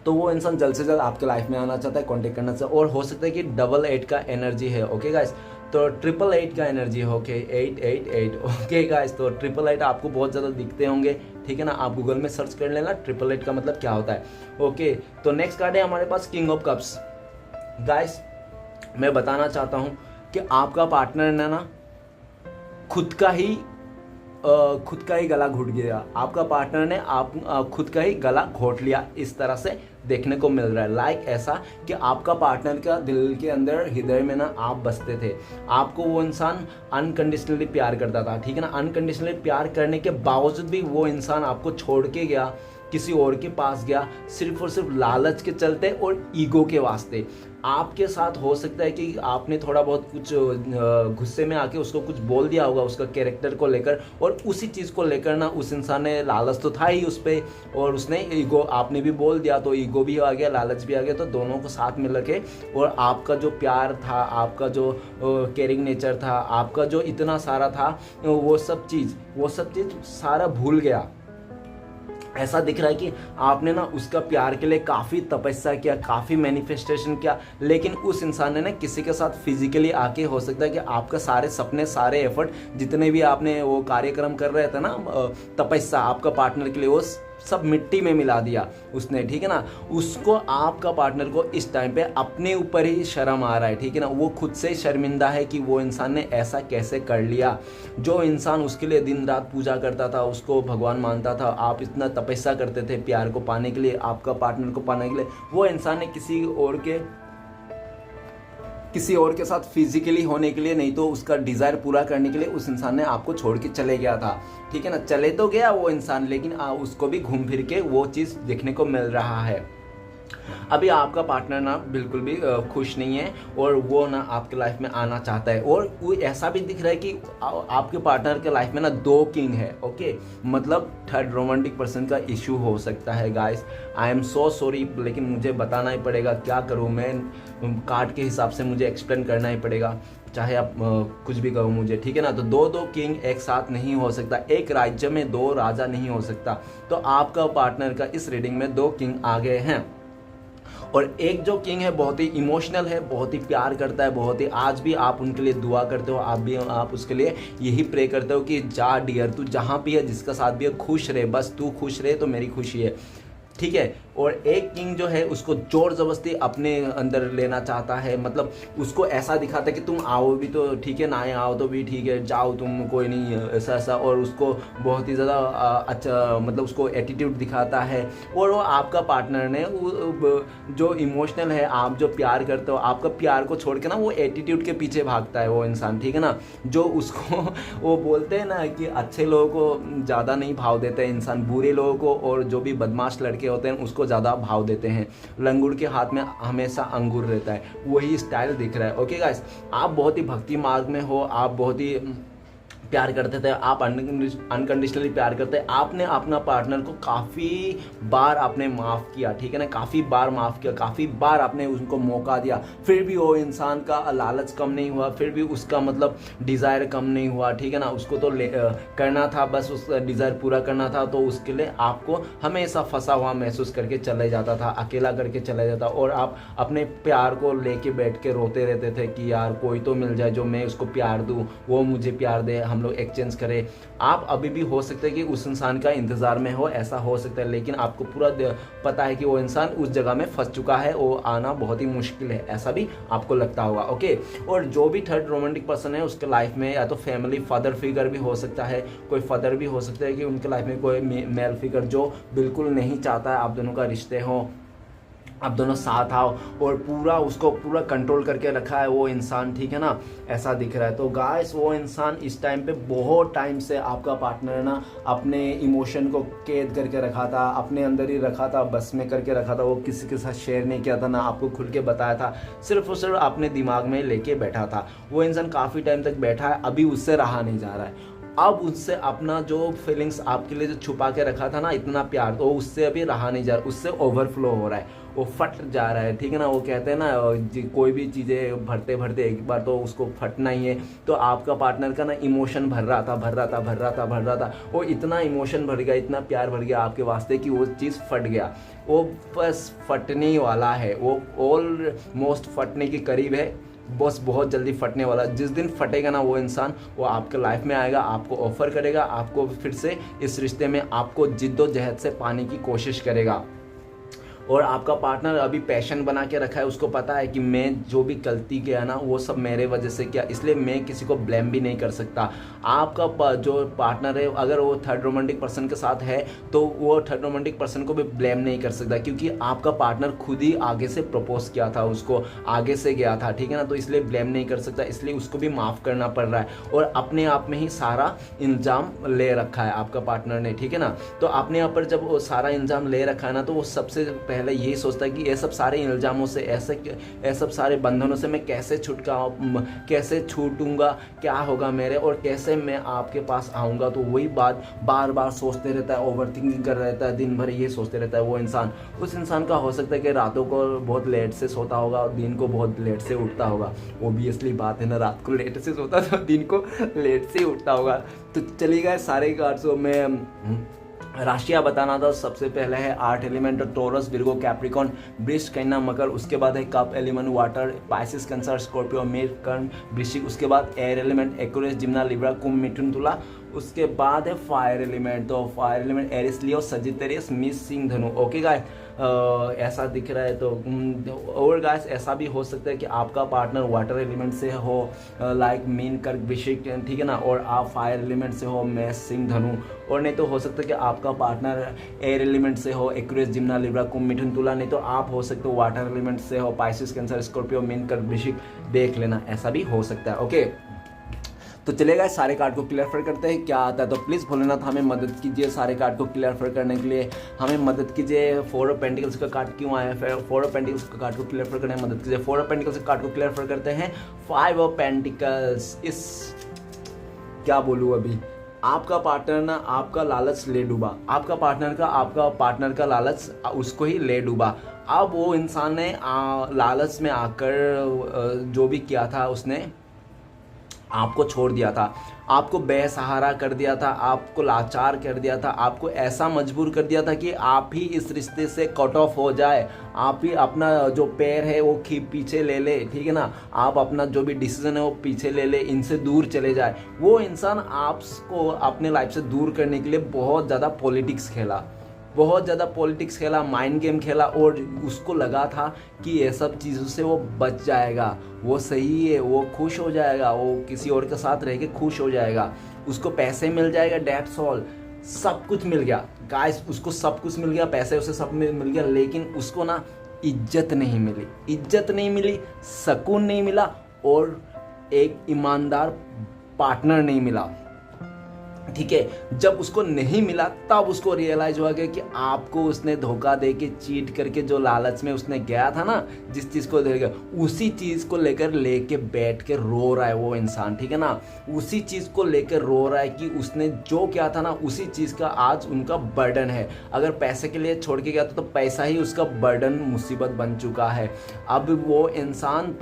तो वो इंसान जल्द से जल्द आपके लाइफ में आना चाहता है, कांटेक्ट करना चाहता है। और हो सकता है कि 88 का एनर्जी है, ओके गाइस, तो 888 का एनर्जी है, ओके 888, ओके गाइस। तो 888 आपको बहुत ज़्यादा दिखते होंगे, ठीक है ना। आप गूगल में सर्च कर लेना 888 का मतलब क्या होता है, ओके। तो नेक्स्ट कार्ड है हमारे पास किंग ऑफ कप्स। गाइस मैं बताना चाहता हूँ कि आपका पार्टनर ने ना खुद का ही गला घोट गया, आपका पार्टनर ने खुद का ही गला घोट लिया, इस तरह से देखने को मिल रहा है। लाइक ऐसा कि आपका पार्टनर का दिल के अंदर हृदय में ना आप बसते थे, आपको वो इंसान अनकंडीशनली प्यार करता था, ठीक है ना। अनकंडीशनली प्यार करने के बावजूद भी वो इंसान आपको छोड़ के गया, किसी और के पास गया, सिर्फ और सिर्फ लालच के चलते और ईगो के वास्ते। आपके साथ हो सकता है कि आपने थोड़ा बहुत कुछ गुस्से में आके उसको कुछ बोल दिया होगा उसका कैरेक्टर को लेकर, और उसी चीज़ को लेकर ना उस इंसान ने, लालच तो था ही उस पर, और उसने ईगो, आपने भी बोल दिया तो ईगो भी आ गया, लालच भी आ गया, तो दोनों को साथ में लगे और आपका जो प्यार था, आपका जो केयरिंग नेचर था, आपका जो इतना सारा था, वो सब चीज़ सारा भूल गया। ऐसा दिख रहा है कि आपने ना उसका प्यार के लिए काफ़ी तपस्या किया, काफ़ी मैनिफेस्टेशन किया, लेकिन उस इंसान ने ना किसी के साथ फिजिकली आके, हो सकता है कि आपका सारे सपने, सारे एफर्ट, जितने भी आपने वो कार्यक्रम कर रहे थे ना, तपस्या आपका पार्टनर के लिए, वो सब मिट्टी में मिला दिया उसने, ठीक है ना। उसको, आपका पार्टनर को इस टाइम पे अपने ऊपर ही शर्म आ रहा है, ठीक है ना। वो खुद से शर्मिंदा है कि वो इंसान ने ऐसा कैसे कर लिया। जो इंसान उसके लिए दिन रात पूजा करता था, उसको भगवान मानता था, आप इतना तपस्या करते थे प्यार को पाने के लिए, आपका पार्टनर को पाने के लिए, वो इंसान ने किसी और के साथ फिजिकली होने के लिए, नहीं तो उसका डिज़ायर पूरा करने के लिए उस इंसान ने आपको छोड़ के चले गया था, ठीक है ना। चले तो गया वो इंसान, लेकिन उसको भी घूम फिर के वो चीज़ देखने को मिल रहा है। अभी आपका पार्टनर ना बिल्कुल भी खुश नहीं है और वो ना आपके लाइफ में आना चाहता है। और वो ऐसा भी दिख रहा है कि आपके पार्टनर के लाइफ में ना 2 किंग है, ओके, मतलब थर्ड रोमांटिक पर्सन का इशू हो सकता है। Guys I am so sorry, लेकिन मुझे बताना ही पड़ेगा, क्या करूँ मैं, कार्ड के हिसाब से मुझे एक्सप्लेन करना ही पड़ेगा, चाहे आप कुछ भी कहो मुझे, ठीक है ना। तो 2 किंग एक साथ नहीं हो सकता, एक राज्य में 2 राजा नहीं हो सकता। तो आपका पार्टनर का इस रीडिंग में 2 किंग आ गए हैं, और एक जो किंग है बहुत ही इमोशनल है, बहुत ही प्यार करता है, बहुत ही, आज भी आप उनके लिए दुआ करते हो, आप उसके लिए यही प्रे करते हो कि जा डियर, तू जहाँ भी है, जिसका साथ भी है, खुश रहे, बस तू खुश रहे तो मेरी खुशी है, ठीक है। और एक किंग जो है उसको जोर जबरदस्ती अपने अंदर लेना चाहता है, मतलब उसको ऐसा दिखाता है कि तुम आओ भी तो ठीक है, ना आओ तो भी ठीक है, जाओ तुम, कोई नहीं, ऐसा, और उसको बहुत ही ज़्यादा अच्छा, मतलब उसको एटीट्यूड दिखाता है। और वो आपका पार्टनर ने जो इमोशनल है, आप जो प्यार करते हो, आपका प्यार को छोड़ के ना वो एटीट्यूड के पीछे भागता है वो इंसान, ठीक है ना। जो उसको वो बोलते हैं ना कि अच्छे लोगों को ज़्यादा नहीं भाव देते हैं इंसान, बुरे लोगों को और जो भी बदमाश लड़के होते हैं उसको ज़्यादा भाव देते हैं। लंगूर के हाथ में हमेशा अंगूर रहता है, वही स्टाइल दिख रहा है। ओके गाइस, आप बहुत ही भक्ति मार्ग में हो, आप बहुत ही प्यार करते थे, आप अनकंडीशनली प्यार करते, आपने अपना पार्टनर को काफ़ी बार आपने माफ़ किया, ठीक है ना, काफ़ी बार माफ़ किया, काफ़ी बार आपने उनको मौका दिया, फिर भी वो इंसान का लालच कम नहीं हुआ, फिर भी उसका मतलब डिज़ायर कम नहीं हुआ, ठीक है ना। उसको तो करना था, बस उस डिज़ायर पूरा करना था, तो उसके लिए आपको हमेशा फंसा हुआ महसूस करके चले जाता था, अकेला करके चले जाता, और आप अपने प्यार को लेके बैठ के रोते रहते थे कि यार कोई तो मिल जाए जो मैं उसको प्यार दूँ, वो मुझे प्यार दे, हम लोग एक्सचेंज करें। आप अभी भी हो सकता है कि उस इंसान का इंतज़ार में हो, ऐसा हो सकता है, लेकिन आपको पूरा पता है कि वो इंसान उस जगह में फंस चुका है, वो आना बहुत ही मुश्किल है, ऐसा भी आपको लगता होगा। ओके, और जो भी थर्ड रोमांटिक पर्सन है उसके लाइफ में या तो फैमिली फादर फिगर भी हो सकता है, कोई फादर भी हो सकता है कि उनके लाइफ में कोई मेल फिगर जो बिल्कुल नहीं चाहता है आप दोनों का रिश्ते हो, आप दोनों साथ आओ, और पूरा उसको पूरा कंट्रोल करके रखा है वो इंसान, ठीक है ना, ऐसा दिख रहा है। तो गाइस वो इंसान इस टाइम पे बहुत टाइम से आपका पार्टनर है ना अपने इमोशन को कैद करके रखा था, अपने अंदर ही रखा था, बस में करके रखा था, वो किसी के साथ शेयर नहीं किया था, ना आपको खुल के बताया था, सिर्फ और सिर्फ अपने दिमाग में लेके बैठा था। वो इंसान काफ़ी टाइम तक बैठा है, अभी उससे रहा नहीं जा रहा है। अब उससे अपना जो फीलिंग्स आपके लिए जो छुपा के रखा था ना, इतना प्यार, तो उससे अभी रहा नहीं जा रहा, उससे ओवरफ्लो हो रहा है, वो फट जा रहा है, ठीक है ना। वो कहते हैं ना कोई भी चीज़ें भरते भरते एक बार तो उसको फटना ही है। तो आपका पार्टनर का ना इमोशन भर रहा था, वो इतना इमोशन भर गया, इतना प्यार भर गया आपके वास्ते कि वो चीज़ फट गया, वो बस फटने ही वाला है, वो ऑलमोस्ट फटने के करीब है, बस बहुत जल्दी फटने वाला। जिस दिन फटेगा ना वो इंसान, वो आपके लाइफ में आएगा, आपको ऑफर करेगा, आपको फिर से इस रिश्ते में आपको जिद्दोजहद से पाने की कोशिश करेगा। और आपका पार्टनर अभी पैशन बना के रखा है, उसको पता है कि मैं जो भी गलती किया ना वो सब मेरे वजह से किया, इसलिए मैं किसी को ब्लेम भी नहीं कर सकता। आपका जो पार्टनर है अगर वो थर्ड रोमांटिक पर्सन के साथ है तो वो थर्ड रोमांटिक पर्सन को भी ब्लेम नहीं कर सकता, क्योंकि आपका पार्टनर खुद ही आगे से प्रपोज किया था, उसको आगे से गया था, ठीक है ना। तो इसलिए ब्लेम नहीं कर सकता, इसलिए उसको भी माफ़ करना पड़ रहा है, और अपने आप में ही सारा इल्ज़ाम ले रखा है आपका पार्टनर ने, ठीक है ना। तो अपने यहाँ पर जब वो सारा इल्ज़ाम ले रखा है ना, तो वो सबसे पहले यही सोचता है कि ये सब सारे इल्ज़ामों से, ऐसे सब सारे बंधनों से मैं कैसे कैसे छूटूंगा, क्या होगा मेरे, और कैसे मैं आपके पास आऊँगा। तो वही बात बार बार सोचते रहता है, ओवर थिंकिंग कर रहता है, दिन भर ये सोचते रहता है वो इंसान। उस इंसान का हो सकता है कि रातों को बहुत लेट से सोता होगा और दिन को बहुत लेट से उठता होगा। ओबियसली बात है ना, रात को लेट से सोता तो दिन को लेट से उठता होगा। तो चलिएगा सारे कार्ड्सों में राशियाँ बताना था। सबसे पहले है आर्थ एलिमेंट टोरस, विर्गो, कैप्रिकॉन, वृश्चिक, कन्या, मकर। उसके बाद है cup element water, Pisces, cancer, Scorpio, मेष, कर्ण, वृश्चिक। उसके बाद एयर एलिमेंट एक्वेरियस, जिम्ना, लिब्रा, कुंभ, मिथुन, तुला। उसके बाद है फायर एलिमेंट, तो फायर एलिमेंट एरिस, लियो, सजिटेरियस, मेष, सिंह, धनु। ओके गाइस, ऐसा दिख रहा है। तो और गाइस ऐसा भी हो सकता है कि आपका पार्टनर वाटर एलिमेंट से हो, लाइक मीन, कर्क, वृश्चिक, ठीक है ना, और आप फायर एलिमेंट से हो, मेष, सिंह, धनु। और नहीं तो हो सकता है कि आपका पार्टनर एयर एलिमेंट से हो, एक्वेरियस, जिम्ना, लिब्रा, कुंभ, मिथुन, तुला। नहीं तो आप हो सकते हो वाटर एलिमेंट से हो, पाइसिस, कैंसर, स्कॉर्पियो, मीन, कर्क, वृश्चिक। देख लेना, ऐसा भी हो सकता है। ओके, तो चलेगा सारे कार्ड को क्लियर करते हैं क्या आता है। तो प्लीज़ भोलेनाथ हमें मदद कीजिए, सारे कार्ड को क्लियर करने के लिए हमें मदद कीजिए। 4 ऑफ पेंटिकल्स का कार्ड क्यों आया है, 4 ऑफ पेंटिकल्स का कार्ड को क्लियर करने में मदद कीजिए। 4 ऑफ पेंटिकल्स का कार्ड को क्लियर करते हैं। 5 ऑफ पेंटिकल्स, इस क्या बोलूँ अभी, आपका पार्टनर ना आपका लालच ले डूबा, आपका पार्टनर का लालच उसको ही ले डूबा। अब वो इंसान ने लालच में आकर जो भी किया था, उसने आपको छोड़ दिया था, आपको बेसहारा कर दिया था, आपको लाचार कर दिया था, आपको ऐसा मजबूर कर दिया था कि आप ही इस रिश्ते से कट ऑफ हो जाए, आप ही अपना जो पैर है वो पीछे ले ले, ठीक है ना, आप अपना जो भी डिसीजन है वो पीछे ले ले, इनसे दूर चले जाए। वो इंसान आपको अपने लाइफ से दूर करने के लिए बहुत ज़्यादा पॉलिटिक्स खेला, माइंड गेम खेला, और उसको लगा था कि ये सब चीज़ों से वो बच जाएगा, वो सही है, वो खुश हो जाएगा, वो किसी और के साथ रह के खुश हो जाएगा, उसको पैसे मिल जाएगा, डेट्स ऑल, सब कुछ मिल गया गाइस, उसको सब कुछ मिल गया, पैसे उसे सब मिल गया, लेकिन उसको ना इज्जत नहीं मिली, सुकून नहीं मिला, और एक ईमानदार पार्टनर नहीं मिला, ठीक है। जब उसको नहीं मिला तब उसको रियलाइज हुआ कि आपको उसने धोखा दे के, चीट करके, जो लालच में उसने गया था ना, जिस चीज़ को देगा, उसी चीज़ को लेके बैठ के रो रहा है वो इंसान, ठीक है ना, उसी चीज़ को लेकर रो रहा है कि उसने जो किया था ना, उसी चीज़ का आज उनका बर्डन है। अगर पैसे के लिए छोड़ के गया तो पैसा ही उसका बर्डन, मुसीबत बन चुका है। अब वो इंसान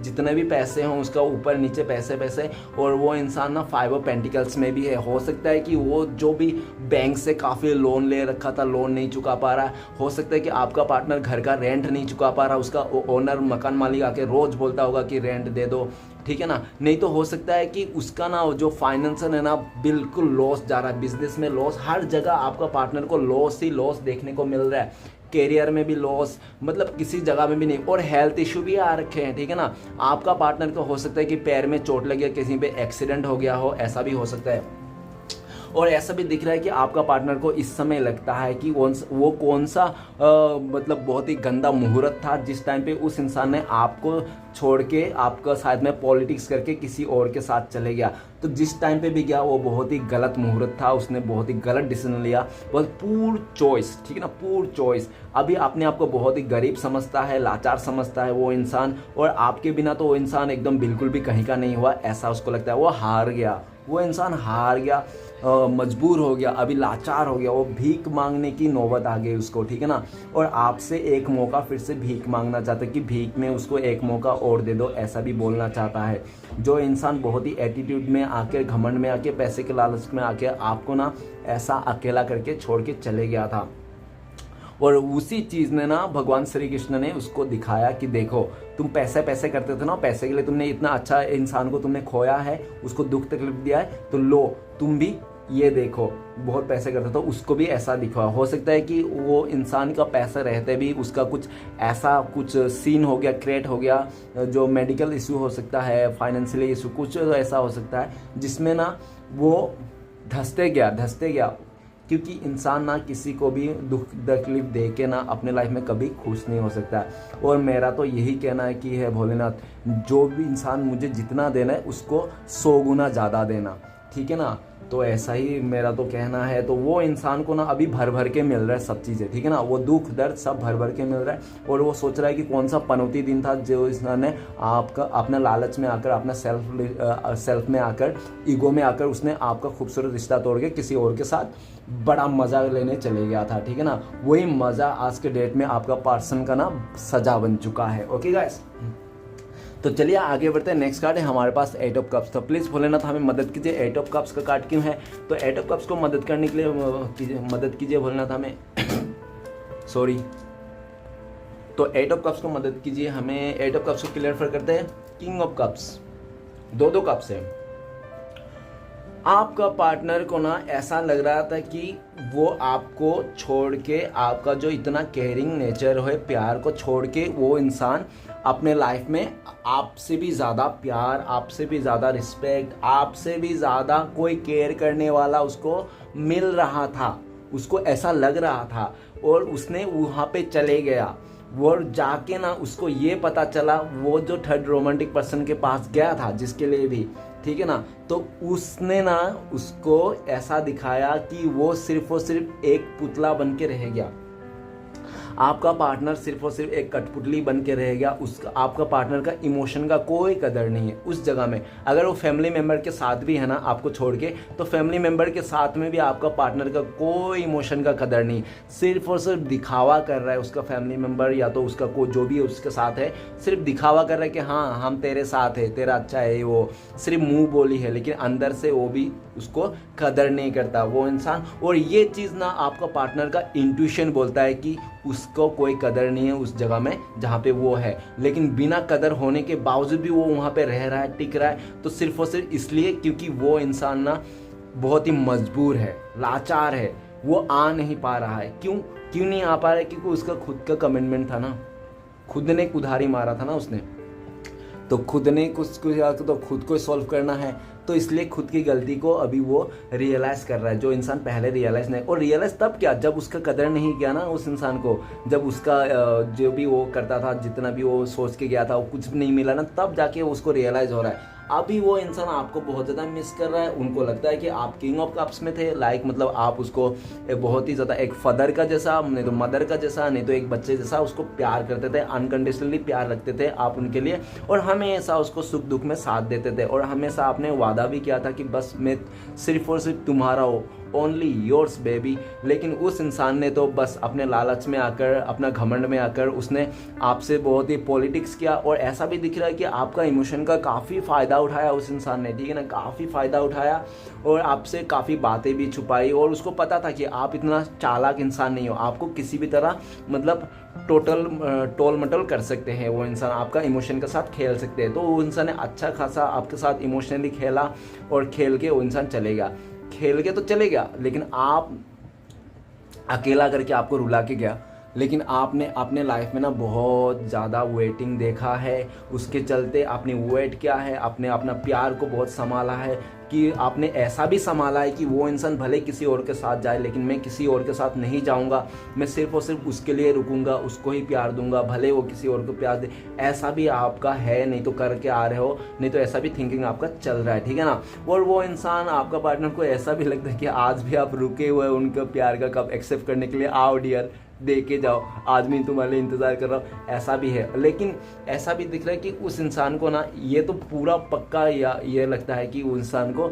जितने भी पैसे हों उसका ऊपर नीचे पैसे, और वो इंसान ना 5 ऑफ पेंटिकल्स में भी है, हो सकता है कि वो जो भी बैंक से काफ़ी लोन ले रखा था, लोन नहीं चुका पा रहा है। हो सकता है कि आपका पार्टनर घर का रेंट नहीं चुका पा रहा, उसका ओनर मकान मालिक आके रोज़ बोलता होगा कि रेंट दे दो, ठीक है ना। नहीं तो हो सकता है कि उसका ना जो फाइनेंशियल है ना बिल्कुल लॉस जा रहा है, बिजनेस में लॉस, हर जगह आपका पार्टनर को लॉस ही लॉस देखने को मिल रहा है, कैरियर में भी लॉस, मतलब किसी जगह में भी नहीं। और हेल्थ इशू भी आ रखे हैं, ठीक है ना। आपका पार्टनर को हो सकता है कि पैर में चोट लगी, किसी पे एक्सीडेंट हो गया हो, ऐसा भी हो सकता है। और ऐसा भी दिख रहा है कि आपका पार्टनर को इस समय लगता है कि वो कौन सा मतलब बहुत ही गंदा मुहूर्त था जिस टाइम पे उस इंसान ने आपको छोड़ के आपका साथ में पॉलिटिक्स करके किसी और के साथ चले गया। तो जिस टाइम पे भी गया वो बहुत ही गलत मुहूर्त था, उसने बहुत ही गलत डिसीजन लिया, बहुत पूर चॉइस, ठीक है ना, पूर चॉइस। अभी अपने आप को बहुत ही गरीब समझता है, लाचार समझता है वो इंसान, और आपके बिना तो वो इंसान एकदम बिल्कुल भी कहीं का नहीं हुआ, ऐसा उसको लगता है। वो हार गया, वो इंसान हार गया, मजबूर हो गया, अभी लाचार हो गया, वो भीख मांगने की नौबत आ गई उसको, ठीक है ना। और आपसे एक मौका फिर से भीख मांगना चाहता है कि भीख में उसको एक मौका और दे दो, ऐसा भी बोलना चाहता है। जो इंसान बहुत ही एटीट्यूड में आके, घमंड में आके, पैसे के लालच में आके आपको ना ऐसा अकेला करके छोड़ के चले गया था। और उसी चीज़ ने ना भगवान श्री कृष्ण ने उसको दिखाया कि देखो तुम पैसे पैसे करते थे ना, पैसे के लिए तुमने इतना अच्छा इंसान को तुमने खोया है, उसको दुख तकलीफ दिया है, तो लो तुम भी ये देखो बहुत पैसे करते तो उसको भी ऐसा दिखा। हो सकता है कि वो इंसान का पैसा रहते भी उसका कुछ ऐसा कुछ सीन हो गया, क्रिएट हो गया, जो मेडिकल इशू हो सकता है, फाइनेंशियली इशू कुछ ऐसा हो सकता है जिसमें ना वो धंसते गया। क्योंकि इंसान ना किसी को भी दुख तकलीफ दे के ना अपने लाइफ में कभी खुश नहीं हो सकता। और मेरा तो यही कहना है कि है भोलेनाथ, जो भी इंसान मुझे जितना देना है उसको 100 गुना ज़्यादा देना, ठीक है ना। तो ऐसा ही मेरा तो कहना है। तो वो इंसान को ना अभी भर भर के मिल रहा है सब चीज़ें, ठीक है ना, वो दुख दर्द सब भर भर के मिल रहा है। और वो सोच रहा है कि कौन सा पनौती दिन था जो इंसान ने आपका अपना लालच में आकर, अपना सेल्फ में आकर, ईगो में आकर उसने आपका खूबसूरत रिश्ता तोड़ के किसी और के साथ बड़ा मज़ा लेने चले गया था, ठीक है ना। वही मज़ा आज के डेट में आपका पर्सन का ना सजा बन चुका है। ओके गाइस, तो चलिए आगे बढ़ते हैं। नेक्स्ट कार्ड है हमारे पास 8 ऑफ कप्स। तो प्लीज़ भोलेनाथ हमें मदद कीजिए, 8 ऑफ कप्स का कार्ड क्यों है। तो 8 ऑफ कप्स को मदद करने के लिए मदद कीजिए भोलेनाथ हमें सॉरी। तो 8 ऑफ कप्स को मदद कीजिए हमें। 8 ऑफ कप्स को क्लियर करते हैं। किंग ऑफ कप्स, 2 कप्स है। आपका पार्टनर को ना ऐसा लग रहा था कि वो आपको छोड़ के, आपका जो इतना केयरिंग नेचर है, प्यार को छोड़ के वो इंसान अपने लाइफ में आपसे भी ज़्यादा प्यार, आपसे भी ज़्यादा रिस्पेक्ट, आपसे भी ज़्यादा कोई केयर करने वाला उसको मिल रहा था, उसको ऐसा लग रहा था। और उसने वहाँ पे चले गया, वो जाके ना उसको ये पता चला, वो जो थर्ड रोमांटिक पर्सन के पास गया था जिसके लिए भी, ठीक है ना, तो उसने ना उसको ऐसा दिखाया कि वो सिर्फ और सिर्फ एक पुतला बन के रह गया। आपका पार्टनर सिर्फ और सिर्फ एक कठपुतली बन के रह गया। उसका, आपका पार्टनर का इमोशन का कोई कदर नहीं है उस जगह में। अगर वो फैमिली मेम्बर के साथ भी है ना आपको छोड़ के, तो फैमिली मेम्बर के साथ में भी आपका पार्टनर का कोई इमोशन का कदर नहीं, सिर्फ और सिर्फ दिखावा कर रहा है उसका फैमिली मेम्बर या तो उसका को जो भी उसके साथ है, सिर्फ दिखावा कर रहा है कि हाँ हम तेरे साथ है, तेरा अच्छा है, वो सिर्फ मुंह बोली है, लेकिन अंदर से वो भी उसको कदर नहीं करता वो इंसान। और ये चीज़ ना आपका पार्टनर का इंट्यूशन बोलता है कि उसको कोई कदर नहीं है उस जगह में जहाँ पे वो है, लेकिन बिना कदर होने के बावजूद भी वो वहाँ पे रह रहा है, टिक रहा है। तो सिर्फ और सिर्फ इसलिए क्योंकि वो इंसान ना बहुत ही मजबूर है, लाचार है, वो आ नहीं पा रहा है। क्यों नहीं आ पा रहा है? क्योंकि उसका खुद का कमिटमेंट था ना, खुद ने कुल्हाड़ी मारा था ना उसने, तो खुद ने कुछ तो खुद को सॉल्व करना है। तो इसलिए खुद की गलती को अभी वो रियलाइज कर रहा है, जो इंसान पहले रियलाइज नहीं। और रियलाइज तब क्या, जब उसका कदर नहीं किया ना उस इंसान को, जब उसका जो भी वो करता था, जितना भी वो सोच के गया था, वो कुछ भी नहीं मिला ना, तब जाके उसको रियलाइज हो रहा है। अभी वो इंसान आपको बहुत ज़्यादा मिस कर रहा है। उनको लगता है कि आप किंग ऑफ कप्स में थे, लाइक मतलब आप उसको बहुत ही ज़्यादा एक फादर का जैसा, नहीं तो मदर का जैसा, नहीं तो एक बच्चे जैसा उसको प्यार करते थे, अनकंडीशनली प्यार रखते थे आप उनके लिए, और हमेशा उसको सुख दुख में साथ देते थे। और हमेशा आपने वादा भी किया था कि बस मैं सिर्फ और सिर्फ तुम्हारा हो ओनली योर्स बेबी। लेकिन उस इंसान ने तो बस अपने लालच में आकर, अपना घमंड में आकर उसने आपसे बहुत ही पॉलिटिक्स किया। और ऐसा भी दिख रहा है कि आपका इमोशन का काफ़ी फ़ायदा उठाया उस इंसान ने, ठीक है ना, काफ़ी फ़ायदा उठाया और आपसे काफ़ी बातें भी छुपाई। और उसको पता था कि आप इतना चालाक इंसान नहीं हो, आपको किसी भी तरह मतलब टोल मटोल कर सकते हैं, वो इंसान आपका इमोशन के साथ खेल सकते हैं। तो वो इंसान ने अच्छा खासा आपके साथ इमोशनली खेला और खेल के वो इंसान चलेगा, खेल के तो चलेगा, लेकिन आप अकेला करके आपको रुला के गया। लेकिन आपने अपने लाइफ में ना बहुत ज़्यादा वेटिंग देखा है, उसके चलते आपने वेट किया है, आपने अपना प्यार को बहुत संभाला है कि आपने ऐसा भी संभाला है कि वो इंसान भले किसी और के साथ जाए लेकिन मैं किसी और के साथ नहीं जाऊंगा, मैं सिर्फ और सिर्फ उसके लिए रुकूंगा, उसको ही प्यार दूंगा, भले वो किसी और को प्यार दे। ऐसा भी आपका है, नहीं तो करके आ रहे हो, नहीं तो ऐसा भी थिंकिंग आपका चल रहा है, ठीक है ना। और वो इंसान आपका पार्टनर को ऐसा भी लगता है कि आज भी आप रुके हुए उनका प्यार का कब एक्सेप्ट करने के लिए, आओ डियर दे के जाओ, आज मैं तुम्हारे लिए इंतज़ार कर रहा हूँ, ऐसा भी है। लेकिन ऐसा भी दिख रहा है कि उस इंसान को ना ये तो पूरा पक्का या ये लगता है कि वो इंसान को,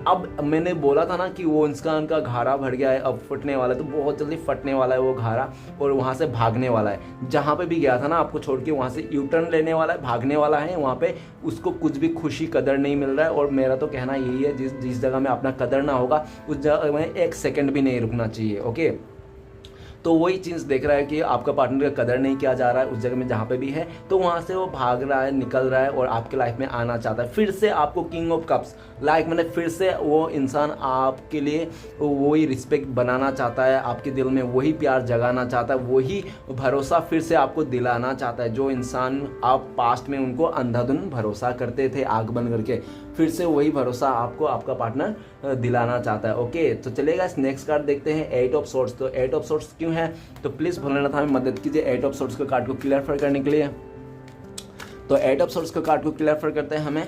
अब मैंने बोला था ना कि वो इंसान का घारा भर गया है, अब फटने वाला है, तो बहुत जल्दी फटने वाला है वो घारा और वहाँ से भागने वाला है। जहाँ पे भी गया था ना आपको छोड़ के, वहाँ से यू टर्न लेने वाला है, भागने वाला है। वहाँ पे उसको कुछ भी खुशी कदर नहीं मिल रहा है। और मेरा तो कहना यही है, जिस जगह में अपना कदर ना होगा उस जगह में एक सेकेंड भी नहीं रुकना चाहिए, ओके। तो वही चीज़ देख रहा है कि आपका पार्टनर का कदर नहीं किया जा रहा है उस जगह में जहाँ पे भी है, तो वहाँ से वो भाग रहा है, निकल रहा है और आपके लाइफ में आना चाहता है। फिर से आपको किंग ऑफ कप्स लाइक मैंने फिर से वो इंसान आपके लिए वही रिस्पेक्ट बनाना चाहता है, आपके दिल में वही प्यार जगाना चाहता है, वही भरोसा फिर से आपको दिलाना चाहता है। जो इंसान आप पास्ट में उनको अंधाधुन भरोसा करते थे आग बंद करके, फिर से वही भरोसा आपको आपका पार्टनर दिलाना चाहता है, ओके। तो चलेगा, इस नेक्स्ट कार्ड देखते हैं, 8 ऑफ सोर्ड्स। तो 8 ऑफ सोर्ड्स क्यों है, तो प्लीज़ भोलेनाथ हमें मदद कीजिए 8 ऑफ सोर्ड्स के कार्ड को क्लियर करने के लिए। तो 8 ऑफ सोर्ड्स के कार्ड को क्लियर करते हैं हमें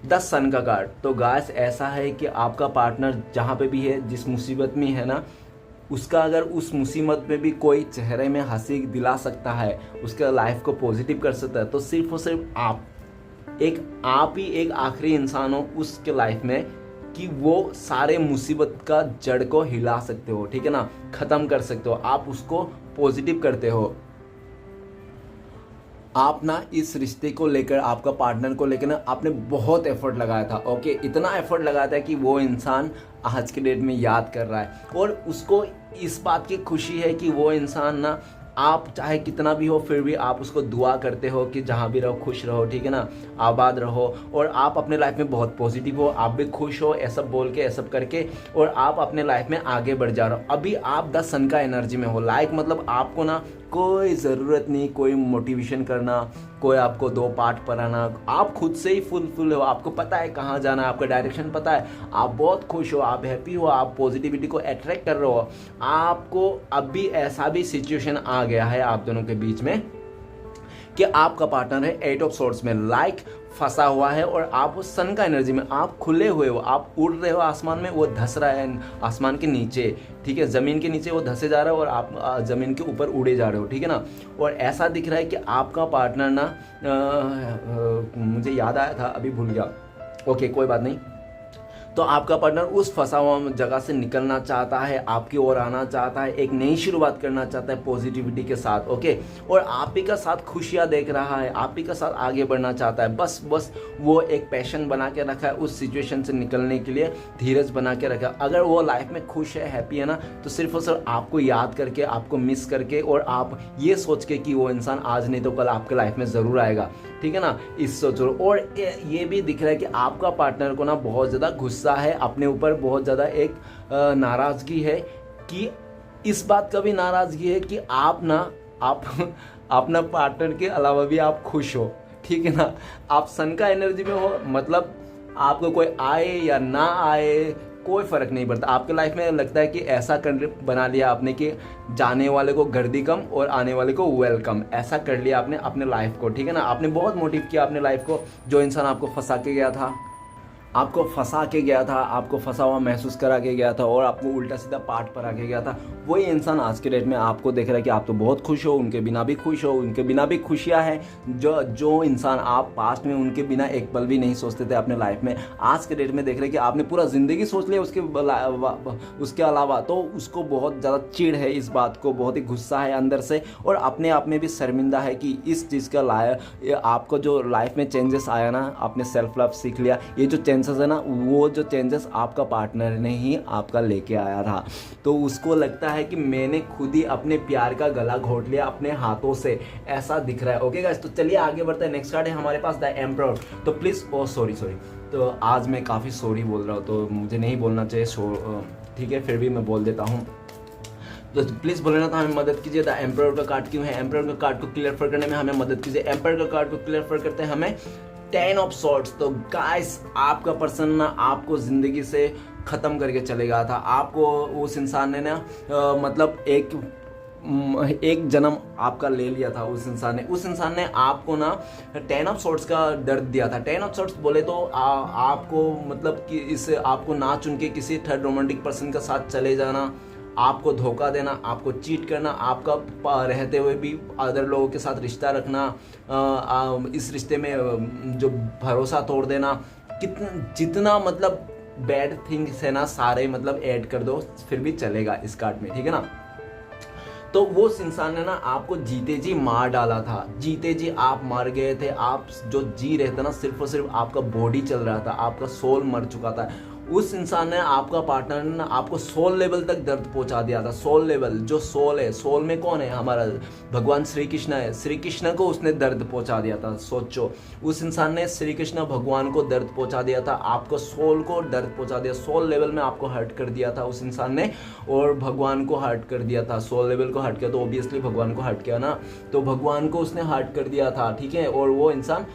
10 सन का कार्ड। तो गाइस ऐसा है कि आपका पार्टनर जहाँ पे भी है, जिस मुसीबत में है ना, उसका अगर उस मुसीबत में भी कोई चेहरे में हंसी दिला सकता है, उसके लाइफ को पॉजिटिव कर सकता है, तो सिर्फ और सिर्फ आप ही एक आखिरी इंसान हो उसके लाइफ में कि वो सारे मुसीबत का जड़ को हिला सकते हो, ठीक है ना, खत्म कर सकते हो, आप उसको पॉजिटिव करते हो। आप ना इस रिश्ते को लेकर, आपका पार्टनर को लेकर ना आपने बहुत एफर्ट लगाया था, ओके। इतना एफर्ट लगाया था कि वो इंसान आज के डेट में याद कर रहा है और उसको इस बात की खुशी है कि वो इंसान ना, आप चाहे कितना भी हो फिर भी आप उसको दुआ करते हो कि जहाँ भी रहो खुश रहो, ठीक है ना, आबाद रहो, और आप अपने लाइफ में बहुत पॉजिटिव हो, आप भी खुश हो, ऐसा बोल के ऐसा करके, और आप अपने लाइफ में आगे बढ़ जा रहे हो। अभी आप 10 सन का एनर्जी में हो, लाइक मतलब आपको ना कोई ज़रूरत नहीं कोई मोटिवेशन करना, कोई आपको 2 पाठ पढ़ाना, आप खुद से ही फुल हो, आपको पता है कहाँ जाना है, आपका डायरेक्शन पता है, आप बहुत खुश हो, आप हैप्पी हो, आप पॉजिटिविटी को अट्रैक्ट कर रहे हो। आपको अभी ऐसा भी सिचुएशन आ गया है आप दोनों के बीच में कि आपका पार्टनर है 8 ऑफ सोर्ड्स में, लाइक फंसा हुआ है, और आप उस सन का एनर्जी में आप खुले हुए हो, आप उड़ रहे हो आसमान में, वो धस रहा है आसमान के नीचे, ठीक है, ज़मीन के नीचे वो धसे जा रहा है और आप ज़मीन के ऊपर उड़े जा रहे हो, ठीक है ना। और ऐसा दिख रहा है कि आपका पार्टनर ना मुझे याद आया था अभी भूल गया, ओके कोई बात नहीं। तो आपका पार्टनर उस फंसा हुआ जगह से निकलना चाहता है, आपकी ओर आना चाहता है, एक नई शुरुआत करना चाहता है पॉजिटिविटी के साथ, ओके। और आप ही का साथ खुशियां देख रहा है, आप ही का साथ आगे बढ़ना चाहता है, बस वो एक पैशन बना के रखा है उस सिचुएशन से निकलने के लिए, धीरज बना के रखा है। अगर वो लाइफ में खुश है, हैप्पी है ना, तो सिर्फ और सिर्फ आपको याद करके, आपको मिस करके, और आप ये सोच के कि वो इंसान आज नहीं तो कल आपके लाइफ में ज़रूर आएगा, ठीक है ना, इस सोचो। और ये भी दिख रहा है कि आपका पार्टनर को ना बहुत ज़्यादा गुस्सा है अपने ऊपर, बहुत ज़्यादा एक नाराज़गी है, कि इस बात का भी नाराज़गी है कि आप अपना पार्टनर के अलावा भी आप खुश हो, ठीक है ना। आप सन का एनर्जी में हो, मतलब आपको कोई आए या ना आए कोई फ़र्क नहीं पड़ता, आपके लाइफ में लगता है कि ऐसा कर बना लिया आपने कि जाने वाले को गर्दी कम और आने वाले को वेलकम, ऐसा कर लिया आपने अपने लाइफ को, ठीक है ना। आपने बहुत मोटिव किया अपने लाइफ को, जो इंसान आपको फंसा के गया था, आपको फंसा के गया था, आपको फंसा हुआ महसूस करा के गया था और आपको उल्टा सीधा पाठ पर आके गया था, वही इंसान आज के डेट में आपको देख रहा है कि आप तो बहुत खुश हो, उनके बिना भी खुश हो, उनके बिना भी खुशियाँ हैं। जो इंसान आप पास्ट में उनके बिना एक पल भी नहीं सोचते थे अपने लाइफ में, आज के डेट में देख रहे हैं कि आपने पूरा ज़िंदगी सोच लिया उसके अलावा, तो उसको बहुत ज़्यादा चिढ़ है इस बात को, बहुत ही गुस्सा है अंदर से और अपने आप में भी शर्मिंदा है कि इस चीज़ का आपको जो लाइफ में चेंजेस आया ना, आपने सेल्फ लव सीख लिया, ये जो चेंजेस है ना, वो जो चेंजेस आपका पार्टनर ने ही आपका लेके आया था। तो उसको लगता है कि मैंने खुद ही अपने प्यार का गला घोट लिया अपने हाथों से, ऐसा दिख रहा है। ओके गाइस, तो चलिए आगे बढ़ते हैं। नेक्स्ट कार्ड है हमारे पास द एम्परर। तो प्लीज़ सॉरी तो आज मैं काफ़ी सॉरी बोल रहा हूँ, तो मुझे नहीं बोलना चाहिए, ठीक है, फिर भी मैं बोल देता हूँ। तो प्लीज़ बोलना था, हमें मदद कीजिए। द एम्परर का कार्ड क्यों है? एम्परर का कार्ड को क्लियर करने में हमें मदद कीजिए। एम्परर का कार्ड को क्लियर करते हैं हमें 10 ऑफ सॉर्ड्स। तो गाइस, आपका पर्सन ना आपको ज़िंदगी से ख़त्म करके चले गया था। आपको उस इंसान ने ना मतलब एक जन्म आपका ले लिया था उस इंसान ने आपको ना 10 ऑफ सॉर्ड्स का दर्द दिया था। 10 ऑफ सॉर्ड्स बोले तो आपको मतलब कि इसे आपको ना चुन के किसी थर्ड रोमांटिक पर्सन के साथ चले जाना, आपको धोखा देना, आपको चीट करना, आपका रहते हुए भी अदर लोगों के साथ रिश्ता रखना, इस रिश्ते में जो भरोसा तोड़ देना, जितना मतलब बैड थिंग्स है ना सारे मतलब ऐड कर दो फिर भी चलेगा इस कार्ड में, ठीक है ना। तो वो इंसान ने ना आपको जीते जी मार डाला था, जीते जी आप मर गए थे। आप जो जी रहे थे ना, सिर्फ और सिर्फ आपका बॉडी चल रहा था, आपका सोल मर चुका था। उस इंसान ने, आपका पार्टनर ने ना आपको सोल लेवल तक दर्द पहुंचा दिया था। सोल लेवल, जो सोल है, सोल में कौन है? हमारा भगवान श्री कृष्ण है। श्री कृष्ण को उसने दर्द पहुंचा दिया था। सोचो, उस इंसान ने श्री कृष्ण भगवान को दर्द पहुंचा दिया था, आपको सोल को दर्द पहुंचा दिया। सोल लेवल में आपको हर्ट कर दिया था उस इंसान ने, और भगवान को हर्ट कर दिया था। सोल लेवल को हर्ट किया तो ऑब्वियसली भगवान को हर्ट किया ना, तो भगवान को उसने हर्ट कर दिया था, ठीक है। और वो इंसान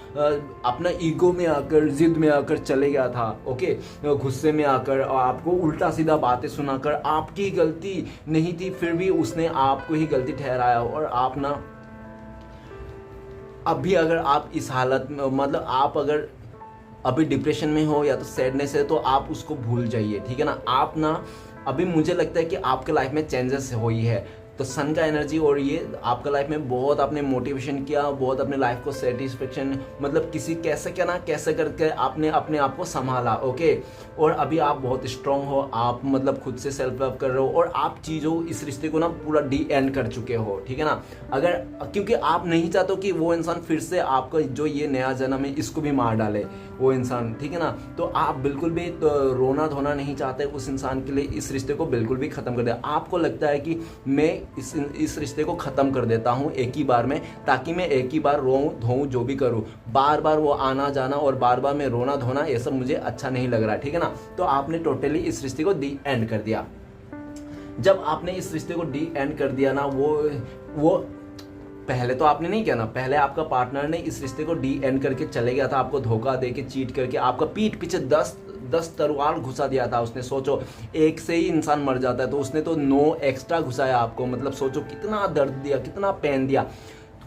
अपना ईगो में आकर, जिद में आकर चले गया था, ओके, गुस्से में आकर आपको उल्टा सीधा बातें सुनाकर, आपकी गलती नहीं थी फिर भी उसने आपको ही गलती ठहराया। और आप ना अभी अगर आप इस हालत में, मतलब आप अगर अभी डिप्रेशन में हो या तो सैडनेस है, तो आप उसको भूल जाइए, ठीक है ना। आप ना अभी मुझे लगता है कि आपके लाइफ में चेंजेस हुई है, तो सन का एनर्जी और ये आपका लाइफ में बहुत आपने मोटिवेशन किया, बहुत अपने लाइफ को सेटिस्फेक्शन, मतलब कैसे करके आपने अपने आप को संभाला, ओके। और अभी आप बहुत स्ट्रांग हो, आप मतलब खुद से सेल्फ लव कर रहे हो और आप चीज़ों इस रिश्ते को ना पूरा डी एंड कर चुके हो, ठीक है ना। अगर क्योंकि आप नहीं चाहते कि वो इंसान फिर से आपका जो ये नया जन्म है इसको भी मार डाले वो इंसान, ठीक है ना। तो आप बिल्कुल भी तो रोना धोना नहीं चाहते उस इंसान के लिए, इस रिश्ते को बिल्कुल भी ख़त्म कर दे। आपको लगता है कि मैं इस रिश्ते को ख़त्म कर देता हूँ एक ही बार में, ताकि मैं एक ही बार रोऊँ धोऊँ जो भी करूँ, बार बार वो आना जाना और बार बार मैं रोना धोना, ये सब मुझे अच्छा नहीं लग रहा है, ठीक है ना। तो आपने टोटली इस रिश्ते को डी एंड कर दिया। जब आपने इस रिश्ते को डी एंड कर दिया ना, वो पहले तो आपने नहीं किया ना, पहले आपका पार्टनर ने इस रिश्ते को डी एंड करके चले गया था, आपको धोखा देके, चीट करके, आपका पीठ पीछे 10 तलवार घुसा दिया था उसने। सोचो, एक से ही इंसान मर जाता है तो उसने तो 9 एक्स्ट्रा घुसाया आपको, मतलब सोचो कितना दर्द दिया, कितना पेन दिया।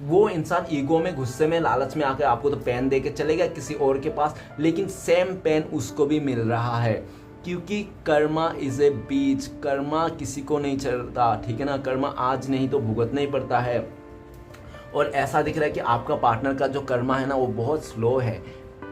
वो इंसान ईगो में, गुस्से में, लालच में आकर आपको तो पेन दे के चले गया किसी और के पास, लेकिन सेम पेन उसको भी मिल रहा है, क्योंकि कर्मा इज ए बीच। कर्मा किसी को नहीं चलता, ठीक है ना। कर्मा आज नहीं तो भुगतना ही पड़ता है। और ऐसा दिख रहा है कि आपका पार्टनर का जो कर्मा है ना वो बहुत स्लो है।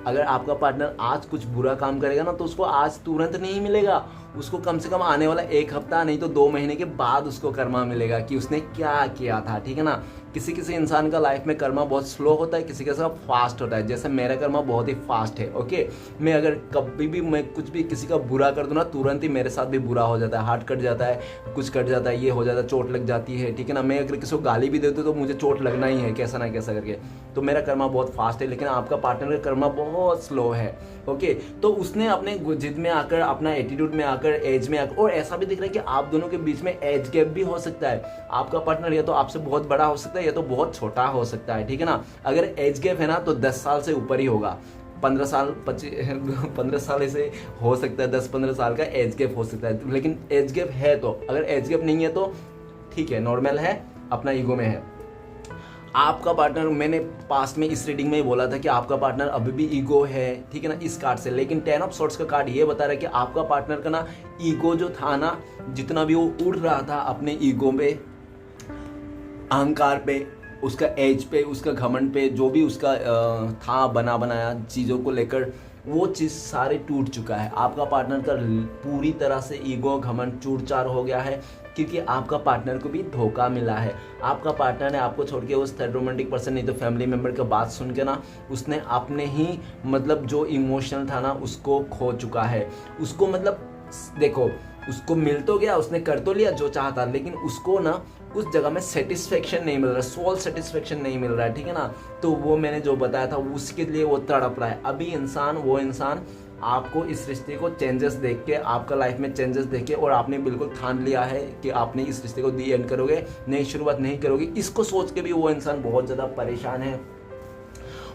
अगर आपका पार्टनर आज कुछ बुरा काम करेगा ना, तो उसको आज तुरंत नहीं मिलेगा, उसको कम से कम आने वाला 1 हफ्ता नहीं तो 2 महीने के बाद उसको कर्मा मिलेगा कि उसने क्या किया था, ठीक है ना। किसी किसी इंसान का लाइफ में कर्मा बहुत स्लो होता है, किसी के साथ फास्ट होता है। जैसे मेरा कर्मा बहुत ही फास्ट है, ओके। मैं अगर कभी भी मैं कुछ भी किसी का बुरा कर दूँ ना, तुरंत ही मेरे साथ भी बुरा हो जाता है, हार्ट कट जाता है, कुछ कट जाता है, ये हो जाता है, चोट लग जाती है, ठीक है ना। मैं अगर किसी को गाली भी देती हूँ तो मुझे चोट लगना ही है, कैसा ना कैसा करके। तो मेरा कर्मा बहुत फास्ट है, लेकिन आपका पार्टनर का कर्मा बहुत स्लो है, ओके। तो उसने अपने जिद में आकर, अपना एटीट्यूड में आकर, एज में आकर, और ऐसा भी दिख रहा है कि आप दोनों के बीच में एज गैप भी हो सकता है। आपका पार्टनर या तो आपसे बहुत बड़ा हो सकता है या तो बहुत छोटा हो सकता है, ठीक है ना। अगर एज गैप है ना तो 10 साल से ऊपर ही होगा, 15 साल 15 साल ऐसे हो सकता है, 10-15 साल का एज गैप हो सकता है। लेकिन एज गैप है तो, अगर एज गैप नहीं है तो ठीक है, नॉर्मल है, अपना ईगो में है। आपका पार्टनर, मैंने पास्ट में इस रीडिंग में ही बोला था कि आपका पार्टनर अभी भी ईगो है, ठीक है ना, इस कार्ड से। लेकिन 10 ऑफ सॉर्ड्स का कार्ड ये बता रहा है कि आपका पार्टनर का ना ईगो जो था ना, जितना भी वो उड़ रहा था अपने ईगो पे, अहंकार पे, उसका एज पे, उसका घमंड पे, जो भी उसका था बना बनाया चीज़ों को लेकर, वो चीज़ सारे टूट चुका है। आपका पार्टनर का पूरी तरह से ईगो घमंड चूर चार हो गया है, क्योंकि आपका पार्टनर को भी धोखा मिला है। आपका पार्टनर ने आपको छोड़ के उस थर्ड रोमांटिक पर्सन, नहीं तो फैमिली मेम्बर का बात सुन के ना, उसने अपने ही मतलब जो इमोशनल था ना उसको खो चुका है। उसको मतलब देखो, उसको मिल तो गया, उसने कर तो लिया जो चाहता, लेकिन उसको ना उस जगह में सेटिस्फेक्शन नहीं मिल रहा, सोल सेटिस्फेक्शन नहीं मिल रहा है, ठीक है ना। तो वो मैंने जो बताया था उसके लिए वो तड़प रहा है। अभी वो इंसान आपको इस रिश्ते को चेंजेस देख के, आपका लाइफ में चेंजेस देख के, और आपने बिल्कुल ठान लिया है कि आपने इस रिश्ते को दी एंड करोगे, नई शुरुआत नहीं करोगे, इसको सोच के भी वो इंसान बहुत ज़्यादा परेशान है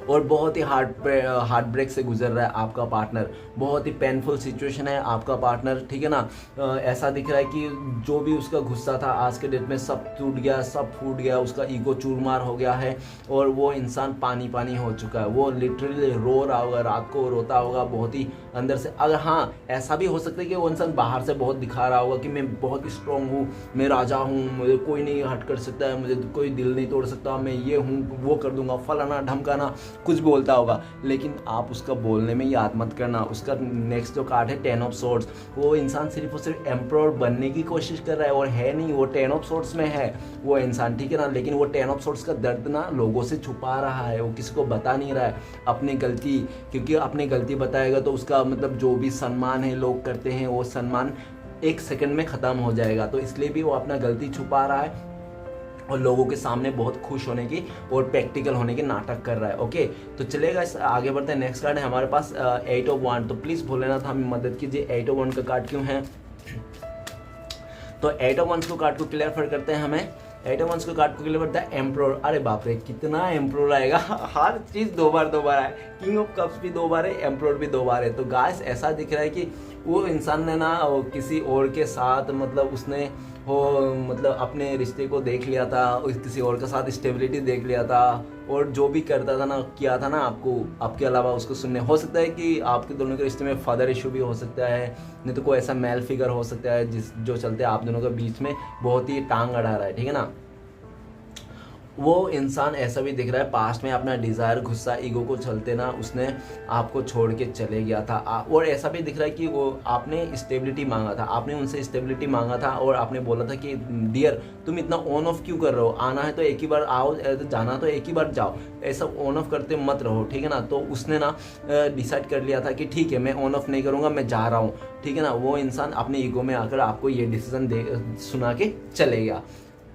और बहुत ही हार्ट ब्रेक से गुजर रहा है आपका पार्टनर। बहुत ही पेनफुल सिचुएशन है आपका पार्टनर, ठीक है ना। ऐसा दिख रहा है कि जो भी उसका गुस्सा था आज के डेट में सब टूट गया, सब फूट गया, उसका ईगो चूरमार हो गया है और वो इंसान पानी पानी हो चुका है। वो लिटरली रो रहा होगा, रात को रोता होगा बहुत ही अंदर से। अगर हाँ, ऐसा भी हो सकता है कि वो इंसान बाहर से बहुत दिखा रहा होगा कि मैं बहुत स्ट्रांग हूँ, मैं राजा हूँ, मुझे कोई नहीं हट कर सकता है, मुझे कोई दिल नहीं तोड़ सकता, मैं ये हूँ, वो कर दूंगा, फलाना ढमकाना, कुछ बोलता होगा। लेकिन आप उसका बोलने में याद मत करना। उसका नेक्स्ट जो कार्ड है 10 ऑफ सोर्ड्स, वो इंसान सिर्फ और सिर्फ एम्परर बनने की कोशिश कर रहा है और है नहीं, वो 10 ऑफ सोर्ड्स में है वो इंसान, ठीक है ना। लेकिन वो 10 ऑफ सोर्ड्स का दर्द ना लोगों से छुपा रहा है, वो किसी को बता नहीं रहा है अपनी गलती, क्योंकि अपनी गलती बताएगा तो उसका मतलब जो भी सम्मान है लोग करते हैं, वो सम्मान एक सेकंड में ख़त्म हो जाएगा। तो इसलिए भी वो अपना गलती छुपा रहा है और लोगों के सामने बहुत खुश होने की और प्रैक्टिकल होने के नाटक कर रहा है। ओके, तो चलेगा, आगे बढ़ते हैं। नेक्स्ट कार्ड है हमारे पास 8 ऑफ वांड। तो प्लीज़ भोलेनाथ हमें मदद कीजिए, 8 ऑफ वांड का कार्ड क्यों है। तो 8 ऑफ वांड को कार्ड को क्लियर करते हैं हमें। 8 ऑफ वांड को कार्ड को क्लियर द एम्परर। अरे बाप रे, कितना एम्परर आएगा, हर चीज़ दो बार है। किंग ऑफ कप्स भी 2 बार है, एम्परर भी 2 बार है। तो गाइस ऐसा दिख रहा है कि वो इंसान ने ना किसी और के साथ मतलब उसने मतलब अपने रिश्ते को देख लिया था, किसी और के साथ स्टेबिलिटी देख लिया था, और जो भी करता था ना, किया था ना आपको, आपके अलावा उसको सुनने। हो सकता है कि आपके दोनों के रिश्ते में फादर इशू भी हो सकता है, नहीं तो कोई ऐसा मेल फिगर हो सकता है जो चलते आप दोनों के बीच में बहुत ही टांग अड़ा रहा है, ठीक है ना। वो इंसान ऐसा भी दिख रहा है पास्ट में अपना डिज़ायर, गुस्सा, ईगो को चलते ना उसने आपको छोड़ के चले गया था। और ऐसा भी दिख रहा है कि वो आपने स्टेबिलिटी मांगा था, आपने उनसे स्टेबिलिटी मांगा था और आपने बोला था कि डियर तुम इतना ऑन ऑफ क्यों कर रहे हो, आना है तो एक ही बार आओ, जाना तो एक ही बार जाओ, ऐसा ऑन ऑफ करते मत रहो, ठीक है ना। तो उसने ना डिसाइड कर लिया था कि ठीक है मैं ऑन ऑफ नहीं करूँगा, मैं जा रहा हूँ, ठीक है ना। वो इंसान अपने ईगो में आकर आपको ये डिसीजन सुना के चले गया,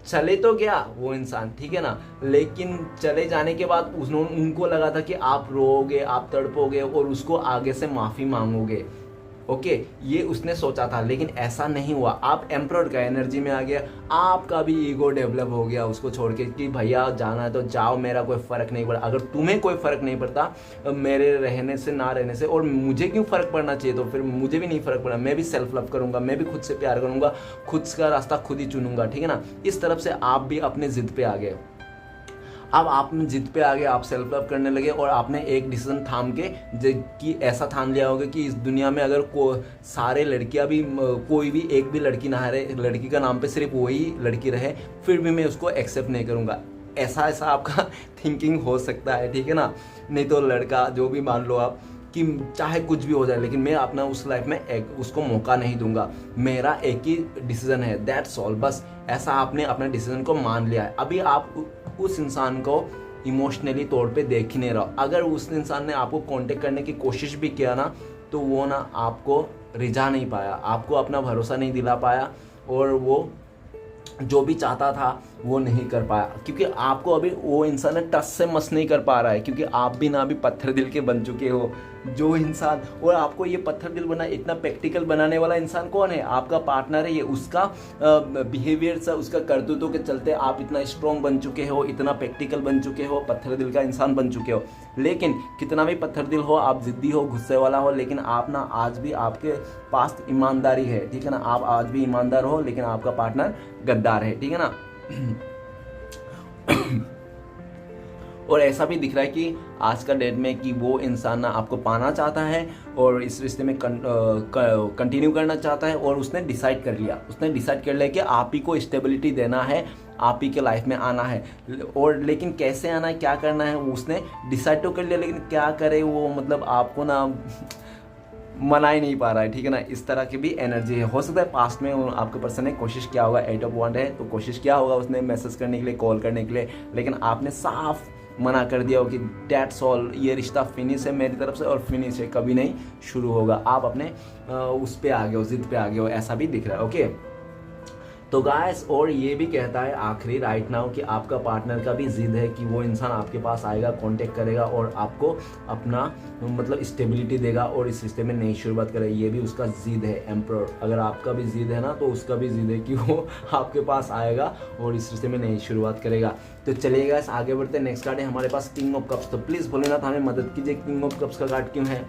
चले तो गया वो इंसान, ठीक है ना। लेकिन चले जाने के बाद उनको लगा था कि आप रोओगे, आप तड़पोगे और उसको आगे से माफ़ी मांगोगे। ओके, ये उसने सोचा था, लेकिन ऐसा नहीं हुआ। आप एम्परर का एनर्जी में आ गया, आपका भी ईगो डेवलप हो गया उसको छोड़ के कि भैया जाना है तो जाओ, मेरा कोई फ़र्क नहीं पड़ा। अगर तुम्हें कोई फ़र्क नहीं पड़ता मेरे रहने से ना रहने से, और मुझे क्यों फ़र्क पड़ना चाहिए, तो फिर मुझे भी नहीं फ़र्क पड़ा, मैं भी सेल्फ लव करूँगा, मैं भी खुद से प्यार करूँगा, खुद का रास्ता खुद ही चुनूंगा, ठीक है ना। इस तरफ से आप भी अपने ज़िद पे आ गए। अब आप जिद पे आ गए, आप सेल्फ लव करने लगे और आपने एक डिसीजन थाम के कि ऐसा थाम लिया होगा कि इस दुनिया में अगर सारे लड़कियां भी, कोई भी एक भी लड़की ना रहे, लड़की का नाम पे सिर्फ वही लड़की रहे, फिर भी मैं उसको एक्सेप्ट नहीं करूँगा। ऐसा आपका थिंकिंग हो सकता है, ठीक है ना। नहीं तो लड़का जो भी मान लो आप कि चाहे कुछ भी हो जाए, लेकिन मैं अपना उस लाइफ में उसको मौका नहीं दूंगा, मेरा एक ही डिसीजन है, दैट्स ऑल। बस ऐसा आपने अपने डिसीजन को मान लिया है। अभी आप उस इंसान को इमोशनली तौर पे देख ही नहीं रहा। अगर उस इंसान ने आपको कांटेक्ट करने की कोशिश भी किया ना, तो वो ना आपको रिझा नहीं पाया, आपको अपना भरोसा नहीं दिला पाया, और वो जो भी चाहता था वो नहीं कर पाया, क्योंकि आपको अभी वो इंसान टच से मस नहीं कर पा रहा है, क्योंकि आप भी ना अभी पत्थर दिल के बन चुके हो। जो इंसान, और आपको ये पत्थर दिल बना, इतना प्रैक्टिकल बनाने वाला इंसान कौन है, आपका पार्टनर है। ये उसका बिहेवियर से, उसका करतूतों के चलते आप इतना स्ट्रॉन्ग बन चुके हो, इतना प्रैक्टिकल बन चुके हो, पत्थर दिल का इंसान बन चुके हो। लेकिन कितना भी पत्थर दिल हो, आप जिद्दी हो, गुस्से वाला हो, लेकिन आप ना आज भी आपके पास ईमानदारी है, ठीक है ना। आप आज भी ईमानदार हो, लेकिन आपका पार्टनर गद्दार है, ठीक है ना। और ऐसा भी दिख रहा है कि आज का डेट में कि वो इंसान ना आपको पाना चाहता है और इस रिश्ते में कंटिन्यू करना चाहता है, और उसने डिसाइड कर लिया कि आप ही को स्टेबिलिटी देना है, आप ही के लाइफ में आना है। और लेकिन कैसे आना है, क्या करना है, वो उसने डिसाइड तो कर लिया, लेकिन क्या करे वो, मतलब आपको ना मना ही नहीं पा रहा है, ठीक है ना। इस तरह की भी एनर्जी है। हो सकता है पास्ट में आपके पर्सन ने कोशिश किया होगा, 8 ऑफ वांड है तो कोशिश किया होगा उसने मैसेज करने के लिए, कॉल करने के लिए, लेकिन आपने साफ मना कर दिया हो कि दैट्स ऑल, ये रिश्ता फिनिश है मेरी तरफ से और फिनिश है, कभी नहीं शुरू होगा। आप अपने उस पे आ गए हो, जिद पे आ गए हो, ऐसा भी दिख रहा है। ओके, तो गाइस, और ये भी कहता है आखिरी राइट नाउ कि आपका पार्टनर का भी जिद है कि वो इंसान आपके पास आएगा, कांटेक्ट करेगा और आपको अपना मतलब स्टेबिलिटी देगा और इस रिश्ते में नई शुरुआत करेगा। ये भी उसका जिद है। एम्परर, अगर आपका भी जिद है ना तो उसका भी जिद है कि वो आपके पास आएगा और इस रिश्ते में नई शुरुआत करेगा। तो चलिए गाइस, आगे बढ़ते हैं। नेक्स्ट कार्ड है हमारे पास किंग ऑफ कप्स। तो प्लीज़ भोलेनाथ हमें मदद कीजिए, किंग ऑफ कप्स का कार्ड क्यों है?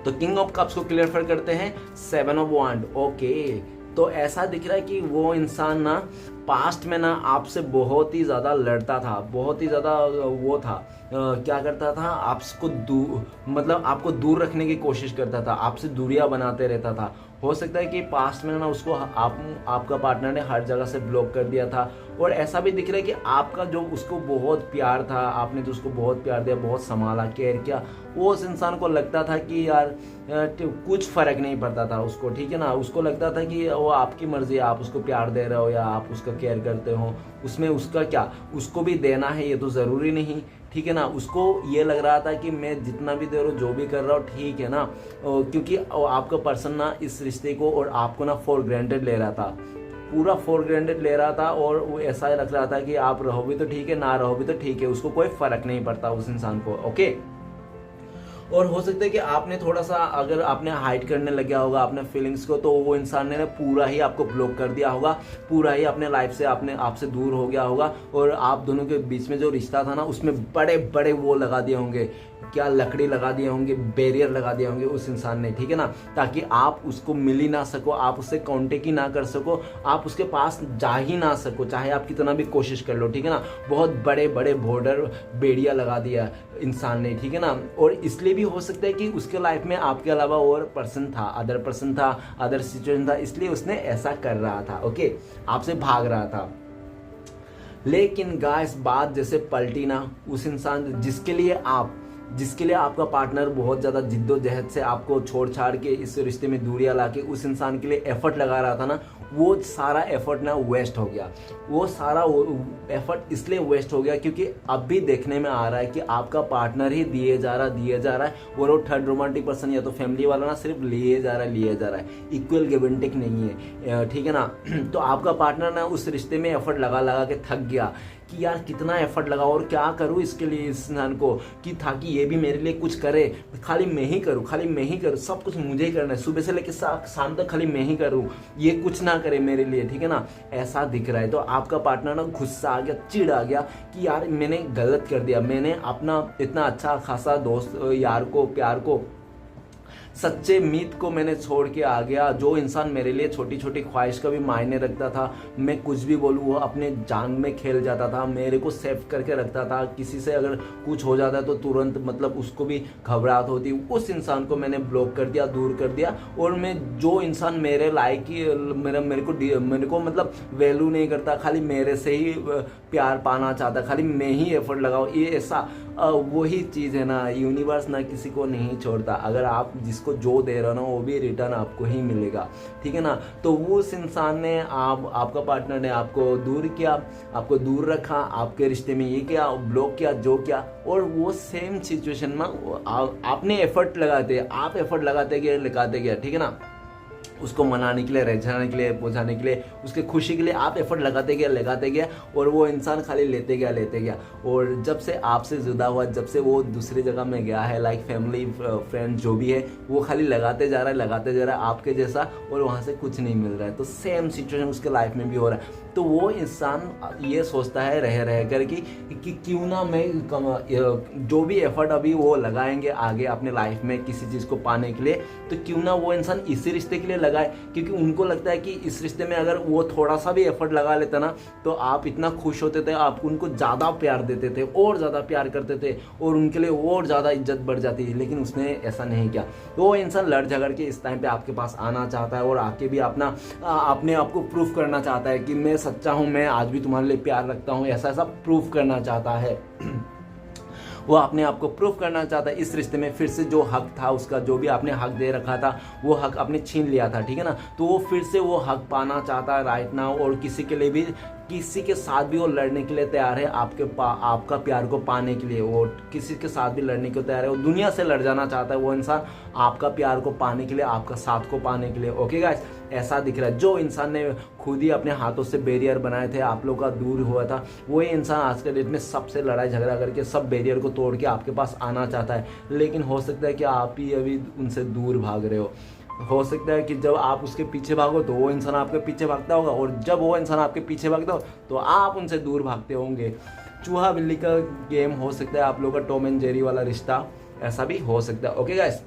तो किंग ऑफ कप्स को क्लियर करते हैं 7 ऑफ वांड। ओके, तो ऐसा दिख रहा है कि वो इंसान ना पास्ट में ना आपसे बहुत ही ज़्यादा लड़ता था, बहुत ही ज़्यादा वो था, क्या करता था, आपको मतलब आपको दूर रखने की कोशिश करता था, आपसे दूरियां बनाते रहता था। हो सकता है कि पास्ट में ना उसको आपका पार्टनर ने हर जगह से ब्लॉक कर दिया था। और ऐसा भी दिख रहा है कि आपका जो उसको बहुत प्यार था, आपने जो उसको बहुत प्यार दिया, बहुत संभाला, केयर किया, वो उस इंसान को लगता था कि यार कुछ फ़र्क नहीं पड़ता था उसको, ठीक है ना। उसको लगता था कि वो आपकी मर्ज़ी है, आप उसको प्यार दे रहे हो या आप उसका केयर करते हो, उसमें उसका क्या, उसको भी देना है ये तो ज़रूरी नहीं, ठीक है ना। उसको ये लग रहा था कि मैं जितना भी दे रहा हूँ, जो भी कर रहा हूँ, ठीक है ना, क्योंकि आपका पर्सन ना इस रिश्ते को और आपको ना फॉर ग्रांटेड ले रहा था, पूरा फॉर ग्रांटेड ले रहा था। और वो ऐसा रख रहा था कि आप रहो भी तो ठीक है, ना रहो भी तो ठीक है, उसको कोई फ़र्क नहीं पड़ता उस इंसान को। ओके, और हो सकता है कि आपने थोड़ा सा, अगर आपने हाइड करने लग गया होगा अपने फीलिंग्स को, तो वो इंसान ने पूरा ही आपको ब्लॉक कर दिया होगा, पूरा ही अपने लाइफ से आपसे दूर हो गया होगा। और आप दोनों के बीच में जो रिश्ता था ना, उसमें बड़े बड़े वो लगा दिए होंगे, क्या लकड़ी लगा दिए होंगे, बैरियर लगा दिए होंगे उस इंसान ने, ठीक है ना, ताकि आप उसको मिल ही ना सको, आप उससे कांटेक्ट ही ना कर सको, आप उसके पास जा ही ना सको, चाहे आप कितना भी कोशिश कर लो, ठीक है ना। बहुत बड़े बड़े बॉर्डर बेड़िया लगा दिया इंसान ने, ठीक है ना। और इसलिए भी हो सकता है कि उसके लाइफ में आपके अलावा और पर्सन था, अदर सिचुएशन था, इसलिए उसने ऐसा कर रहा था। ओके, आपसे भाग रहा था। लेकिन गाइस, बात जैसे पलटी ना, उस इंसान जिसके लिए आपका पार्टनर बहुत ज़्यादा जिद्दोजहद से आपको छोड़ छाड़ के इस रिश्ते में दूरियां ला के उस इंसान के लिए एफर्ट लगा रहा था ना, वो सारा एफर्ट ना वेस्ट हो गया। वो सारा एफर्ट इसलिए वेस्ट हो गया क्योंकि अब भी देखने में आ रहा है कि आपका पार्टनर ही दिए जा रहा है, और वो थर्ड रोमांटिक पर्सन या तो फैमिली वाला ना सिर्फ लिए जा रहा है, इक्वल गिव एंड टेक नहीं है, ठीक है ना। तो आपका पार्टनर ना उस रिश्ते में एफर्ट लगा के थक गया कि यार कितना एफर्ट लगा और क्या करूँ इसके लिए इस इंसान को, कि ताकि ये भी मेरे लिए कुछ करे, खाली मैं ही करूँ, सब कुछ मुझे ही करना है, सुबह से लेकर शाम तक खाली मैं ही करूँ, ये कुछ ना करे मेरे लिए, ठीक है ना। ऐसा दिख रहा है। तो आपका पार्टनर ना गुस्सा आ गया, चिढ़ आ गया कि यार मैंने गलत कर दिया, मैंने अपना इतना अच्छा खासा दोस्त, यार को, प्यार को, सच्चे मीत को मैंने छोड़ के आ गया। जो इंसान मेरे लिए छोटी छोटी ख्वाहिश का भी मायने रखता था, मैं कुछ भी बोलूँ वो अपने जान में खेल जाता था, मेरे को सेव करके रखता था, किसी से अगर कुछ हो जाता तो तुरंत मतलब उसको भी घबराहट होती, उस इंसान को मैंने ब्लॉक कर दिया, दूर कर दिया। और मैं जो इंसान मेरे लायक ही मेरे को मतलब वैल्यू नहीं करता, खाली मेरे से ही प्यार पाना चाहता, खाली मैं ही एफर्ट लगाओ, ये ऐसा वही चीज़ है ना, यूनिवर्स ना किसी को नहीं छोड़ता। अगर आप जिसको जो दे रहे हो ना वो भी रिटर्न आपको ही मिलेगा, ठीक है ना। तो वो उस इंसान ने आपका पार्टनर ने आपको दूर किया, आपको दूर रखा, आपके रिश्ते में ये किया, ब्लॉक किया, जो किया। और वो सेम सिचुएशन में आपने एफर्ट लगाते गए, ठीक है ना। उसको मनाने के लिए, रिझाने के लिए, पहुंचाने के लिए, उसके खुशी के लिए आप एफर्ट लगाते गया और वो इंसान खाली लेते गया। और जब से आपसे जुदा हुआ, जब से वो दूसरी जगह में गया है, लाइक फैमिली, फ्रेंड जो भी है, वो खाली लगाते जा रहा है आपके जैसा, और वहाँ से कुछ नहीं मिल रहा है। तो सेम सिचुएशन उसके लाइफ में भी हो रहा है। तो वो इंसान ये सोचता है रह कर कि क्यों ना मैं जो भी एफर्ट अभी वो लगाएंगे आगे अपने लाइफ में किसी चीज़ को पाने के लिए, तो क्यों ना वो इंसान इसी रिश्ते के लिए लगाए, क्योंकि उनको लगता है कि इस रिश्ते में अगर वो थोड़ा सा भी एफर्ट लगा लेते ना तो आप इतना खुश होते थे, आप उनको ज़्यादा प्यार देते थे और ज़्यादा प्यार करते थे और उनके लिए और ज़्यादा इज्जत बढ़ जाती थी। लेकिन उसने ऐसा नहीं किया। तो वो इंसान लड़ झगड़ के इस टाइम पे आपके पास आना चाहता है और आके भी अपने आप को प्रूफ करना चाहता है कि मैं सच्चा हूँ, मैं आज भी तुम्हारे लिए प्यार रखता हूँ, ऐसा ऐसा प्रूफ करना चाहता है। वो अपने आप को प्रूफ करना चाहता है। इस रिश्ते में फिर से जो हक था उसका, जो भी आपने हक दे रखा था वो हक आपने छीन लिया था, ठीक है ना। तो वो फिर से वो हक पाना चाहता है राइट नाउ, और किसी के लिए भी, किसी के साथ भी वो लड़ने के लिए तैयार है आपका प्यार को पाने के लिए। वो किसी के साथ भी लड़ने को तैयार है, वो दुनिया से लड़ जाना चाहता है वो इंसान आपका प्यार को पाने के लिए, आपका साथ को पाने के लिए। ओके गाइस, ऐसा दिख रहा है। जो इंसान ने खुद ही अपने हाथों से बैरियर बनाए थे, आप लोग का दूर हुआ था, वही इंसान आज के डेट में सबसे लड़ाई झगड़ा करके सब बैरियर को तोड़ के आपके पास आना चाहता है। लेकिन हो सकता है कि आप ही अभी उनसे दूर भाग रहे हो सकता है कि जब आप उसके पीछे भागो तो वो इंसान आपके पीछे भागता होगा, और जब वो इंसान आपके पीछे भागता हो तो आप उनसे दूर भागते होंगे। चूहा बिल्ली का गेम हो सकता है, आप लोगों का टॉम एंड जेरी वाला रिश्ता, ऐसा भी हो सकता है। ओके गाइस,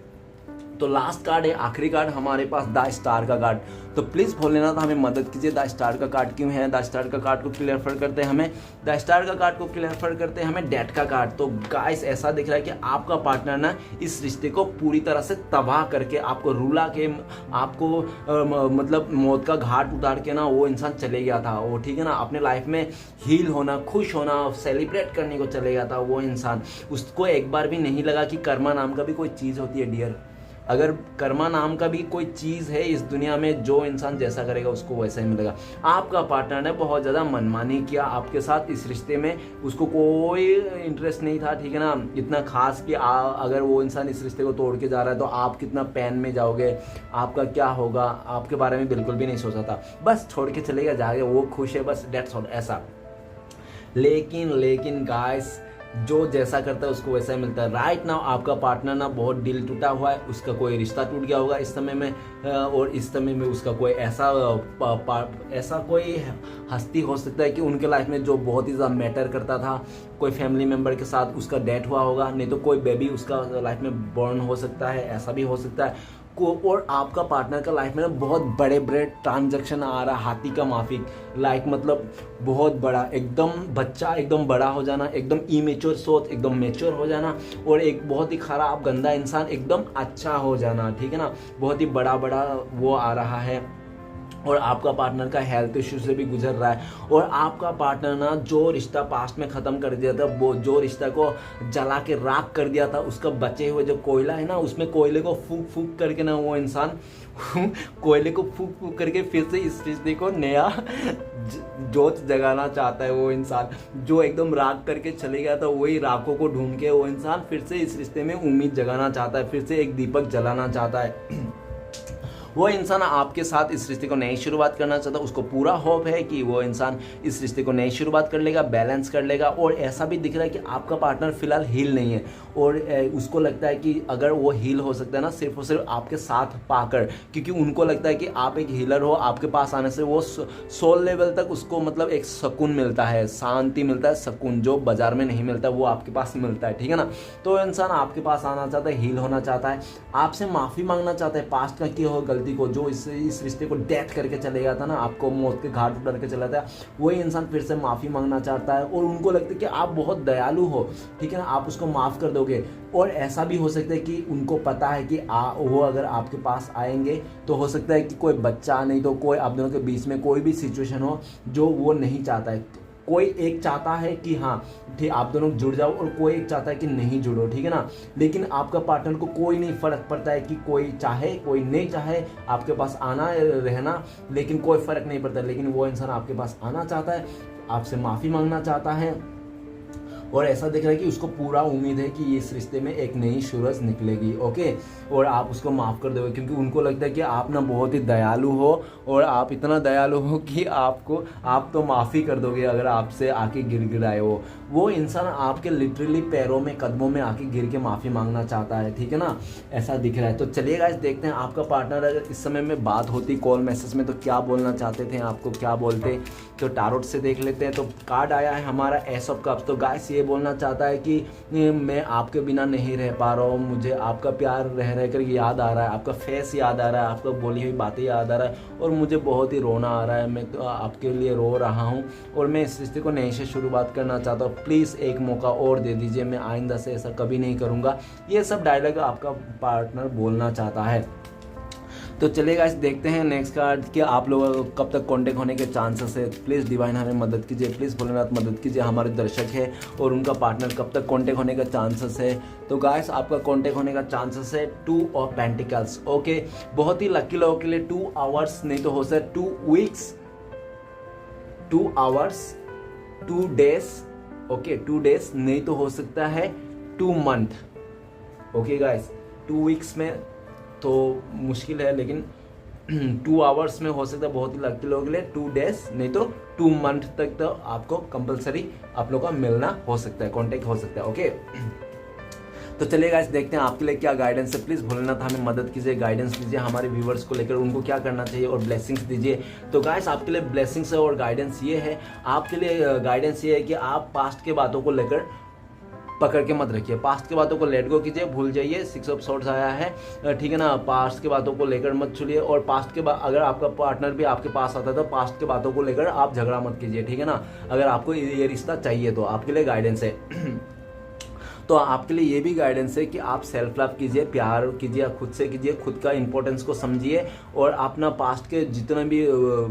तो लास्ट कार्ड है, आखिरी कार्ड हमारे पास द स्टार का कार्ड। तो प्लीज़ भोलेनाथ हमें मदद कीजिए, द स्टार का कार्ड क्यों है। द स्टार का कार्ड को क्लियर करते हैं हमें, द स्टार का कार्ड को क्लियर करते हैं हमें डेथ का कार्ड। तो गाइस ऐसा दिख रहा है कि आपका पार्टनर ना इस रिश्ते को पूरी तरह से तबाह करके, आपको रुला के, आपको मतलब मौत का घाट उतार के ना वो इंसान चले गया था। वो ठीक है ना, अपने लाइफ में हील होना, खुश होना, सेलिब्रेट करने को चले गया था वो इंसान। उसको एक बार भी नहीं लगा कि कर्मा नाम का भी कोई चीज़ होती है डियर। अगर कर्मा नाम का भी कोई चीज़ है इस दुनिया में, जो इंसान जैसा करेगा उसको वैसा ही मिलेगा। आपका पार्टनर ने बहुत ज़्यादा मनमानी किया आपके साथ इस रिश्ते में, उसको कोई इंटरेस्ट नहीं था, ठीक है ना, इतना खास कि अगर वो इंसान इस रिश्ते को तोड़ के जा रहा है तो आप कितना पेन में जाओगे, आपका क्या होगा, आपके बारे में बिल्कुल भी नहीं सोचा था। बस छोड़ के चलेगा, जाके वो खुश है, बस डेट्स ऑल, ऐसा। लेकिन गाइस, जो जैसा करता है उसको वैसा ही मिलता है। राइट नाउ आपका पार्टनर ना बहुत दिल टूटा हुआ है, उसका कोई रिश्ता टूट गया होगा इस समय में, और इस समय में उसका कोई ऐसा कोई हस्ती हो सकता है कि उनके लाइफ में जो बहुत ही ज़्यादा मैटर करता था, कोई फैमिली मेम्बर के साथ उसका डेथ हुआ होगा, नहीं तो कोई बेबी उसका लाइफ में बॉर्न हो सकता है, ऐसा भी हो सकता है। और आपका पार्टनर का लाइफ में ना बहुत बड़े ट्रांजैक्शन आ रहा है, हाथी का माफिक, लाइक मतलब बहुत बड़ा, एकदम बच्चा एकदम बड़ा हो जाना, एकदम इमेच्योर सोच एकदम मैच्योर हो जाना, और एक बहुत ही खराब गंदा इंसान एकदम अच्छा हो जाना, ठीक है ना। बहुत ही बड़ा वो आ रहा है। और आपका पार्टनर का हेल्थ इश्यू से भी गुजर रहा है, और आपका पार्टनर ना जो रिश्ता पास्ट में ख़त्म कर दिया था, वो जो रिश्ता को जला के राख कर दिया था, उसका बचे हुए जो कोयला है ना, उसमें कोयले को फूक करके ना वो इंसान कोयले को फूक करके फिर से इस रिश्ते को नया जोत जगाना चाहता है। वो इंसान जो एकदम राख करके चले गया था, वही राखों को ढूंढ के वो इंसान फिर से इस रिश्ते में उम्मीद जगाना चाहता है, फिर से एक दीपक जलाना चाहता है। वो इंसान आपके साथ इस रिश्ते को नई शुरुआत करना चाहता है, उसको पूरा होप है कि वो इंसान इस रिश्ते को नई शुरुआत कर लेगा, बैलेंस कर लेगा। और ऐसा भी दिख रहा है कि आपका पार्टनर फिलहाल हील नहीं है, और उसको लगता है कि अगर वो हील हो सकता है ना सिर्फ और सिर्फ आपके साथ पाकर, क्योंकि उनको लगता है कि आप एक हीलर हो, आपके पास आने से वो सोल लेवल तक उसको मतलब एक सुकून मिलता है, शांति मिलता है, सुकून जो बाजार में नहीं मिलता वो आपके पास मिलता है, ठीक है ना। तो इंसान आपके पास आना चाहता है, हील होना चाहता है, आपसे माफ़ी मांगना चाहता है पास्ट का किया हो गलती को, जो इस रिश्ते को डेथ करके चले गया था ना, आपको मौत के घाट उतर के चला था, वही इंसान फिर से माफ़ी मांगना चाहता है। और उनको लगता है कि आप बहुत दयालु हो, ठीक है ना, आप उसको माफ़ कर दोगे। और ऐसा भी हो सकता है कि उनको पता है कि वो अगर आपके पास आएंगे तो हो सकता है कि कोई बच्चा, नहीं तो कोई आप दोनों के बीच में कोई भी सिचुएशन हो जो वो नहीं चाहता है। कोई एक चाहता है कि हाँ ठीक आप दोनों जुड़ जाओ, और कोई एक चाहता है कि नहीं जुड़ो, ठीक है ना। लेकिन आपका पार्टनर को कोई नहीं फर्क पड़ता है कि कोई चाहे कोई नहीं चाहे आपके पास आना रहना, लेकिन कोई फर्क नहीं पड़ता। लेकिन वो इंसान आपके पास आना चाहता है, आपसे माफ़ी मांगना चाहता है, और ऐसा दिख रहा है कि उसको पूरा उम्मीद है कि इस रिश्ते में एक नई सूरज निकलेगी। ओके, और आप उसको माफ़ कर दोगे, क्योंकि उनको लगता है कि आप ना बहुत ही दयालु हो, और आप इतना दयालु हो कि आप तो माफ़ी कर दोगे अगर आपसे आके गिड़गिड़ाए हो। वो इंसान आपके लिटरली पैरों में कदमों में आके गिर के माफ़ी मांगना चाहता है, ठीक है ना, ऐसा दिख रहा है। तो चलिए गाइस देखते हैं आपका पार्टनर अगर इस समय में बात होती कॉल मैसेज में तो क्या बोलना चाहते थे, आपको क्या बोलते। तो टारोट से देख लेते हैं। तो कार्ड आया है हमारा एस ऑफ कप्स। तो गाइस ये बोलना चाहता है कि मैं आपके बिना नहीं रह पा रहा हूँ, मुझे आपका प्यार रह रह कर याद आ रहा है, आपका फेस याद आ रहा है, आपका बोली हुई बातें याद आ रहा है और मुझे बहुत ही रोना आ रहा है। मैं तो आपके लिए रो रहा हूँ और मैं इस रिश्ते को नए से शुरुआत करना चाहता हूँ, प्लीज़ एक मौका और दे दीजिए, मैं आइंदा से ऐसा कभी नहीं करूँगा। ये सब डायलॉग आपका पार्टनर बोलना चाहता है। तो चलिए गाइस देखते हैं नेक्स्ट कार्ड कि आप लोगों को कब तक कांटेक्ट होने के चांसेस है। प्लीज़ डिवाइन हमें मदद कीजिए, प्लीज़ भोलेनाथ मदद कीजिए, हमारे दर्शक है और उनका पार्टनर कब तक कांटेक्ट होने का चांसेस है। तो गाइस आपका कांटेक्ट होने का चांसेस है 2 ऑफ पेंटिकल्स। ओके, बहुत ही लकी लोगों के लिए 2 आवर्स नहीं तो हो सकता 2 weeks, 2 hours, 2 days, okay 2 days नहीं तो हो सकता है 2 मंथ। ओके गाइस 2 वीक्स में तो मुश्किल है, लेकिन 2 आवर्स में हो सकता है बहुत ही लकी लोगों के लिए 2 डेज नहीं तो 2 मंथ तक तो आपको कंपलसरी आप लोगों का मिलना हो सकता है, कांटेक्ट हो सकता है। ओके तो चलिए गाइस देखते हैं आपके लिए क्या गाइडेंस है। प्लीज़ भोलेनाथ हमें मदद कीजिए, गाइडेंस दीजिए हमारे व्यूवर्स को लेकर, उनको क्या करना चाहिए और ब्लेसिंग्स दीजिए। तो गाइस आपके लिए ब्लेसिंग्स है और गाइडेंस ये है, आपके लिए गाइडेंस ये है कि आप पास्ट के बातों को लेकर पकड़ के मत रखिए, पास्ट की बातों को लेट गो कीजिए, भूल जाइए। 6 ऑफ सॉर्ड्स आया है, ठीक है ना, पास्ट की बातों को लेकर मत छुड़िए और पास्ट के बाद अगर आपका पार्टनर भी आपके पास आता है तो पास्ट की बातों को लेकर आप झगड़ा मत कीजिए, ठीक है ना, अगर आपको ये रिश्ता चाहिए तो। आपके लिए गाइडेंस है तो आपके लिए ये भी गाइडेंस है कि आप सेल्फ लव कीजिए, प्यार कीजिए, खुद से कीजिए, खुद का इंपॉर्टेंस को समझिए और अपना पास्ट के जितने भी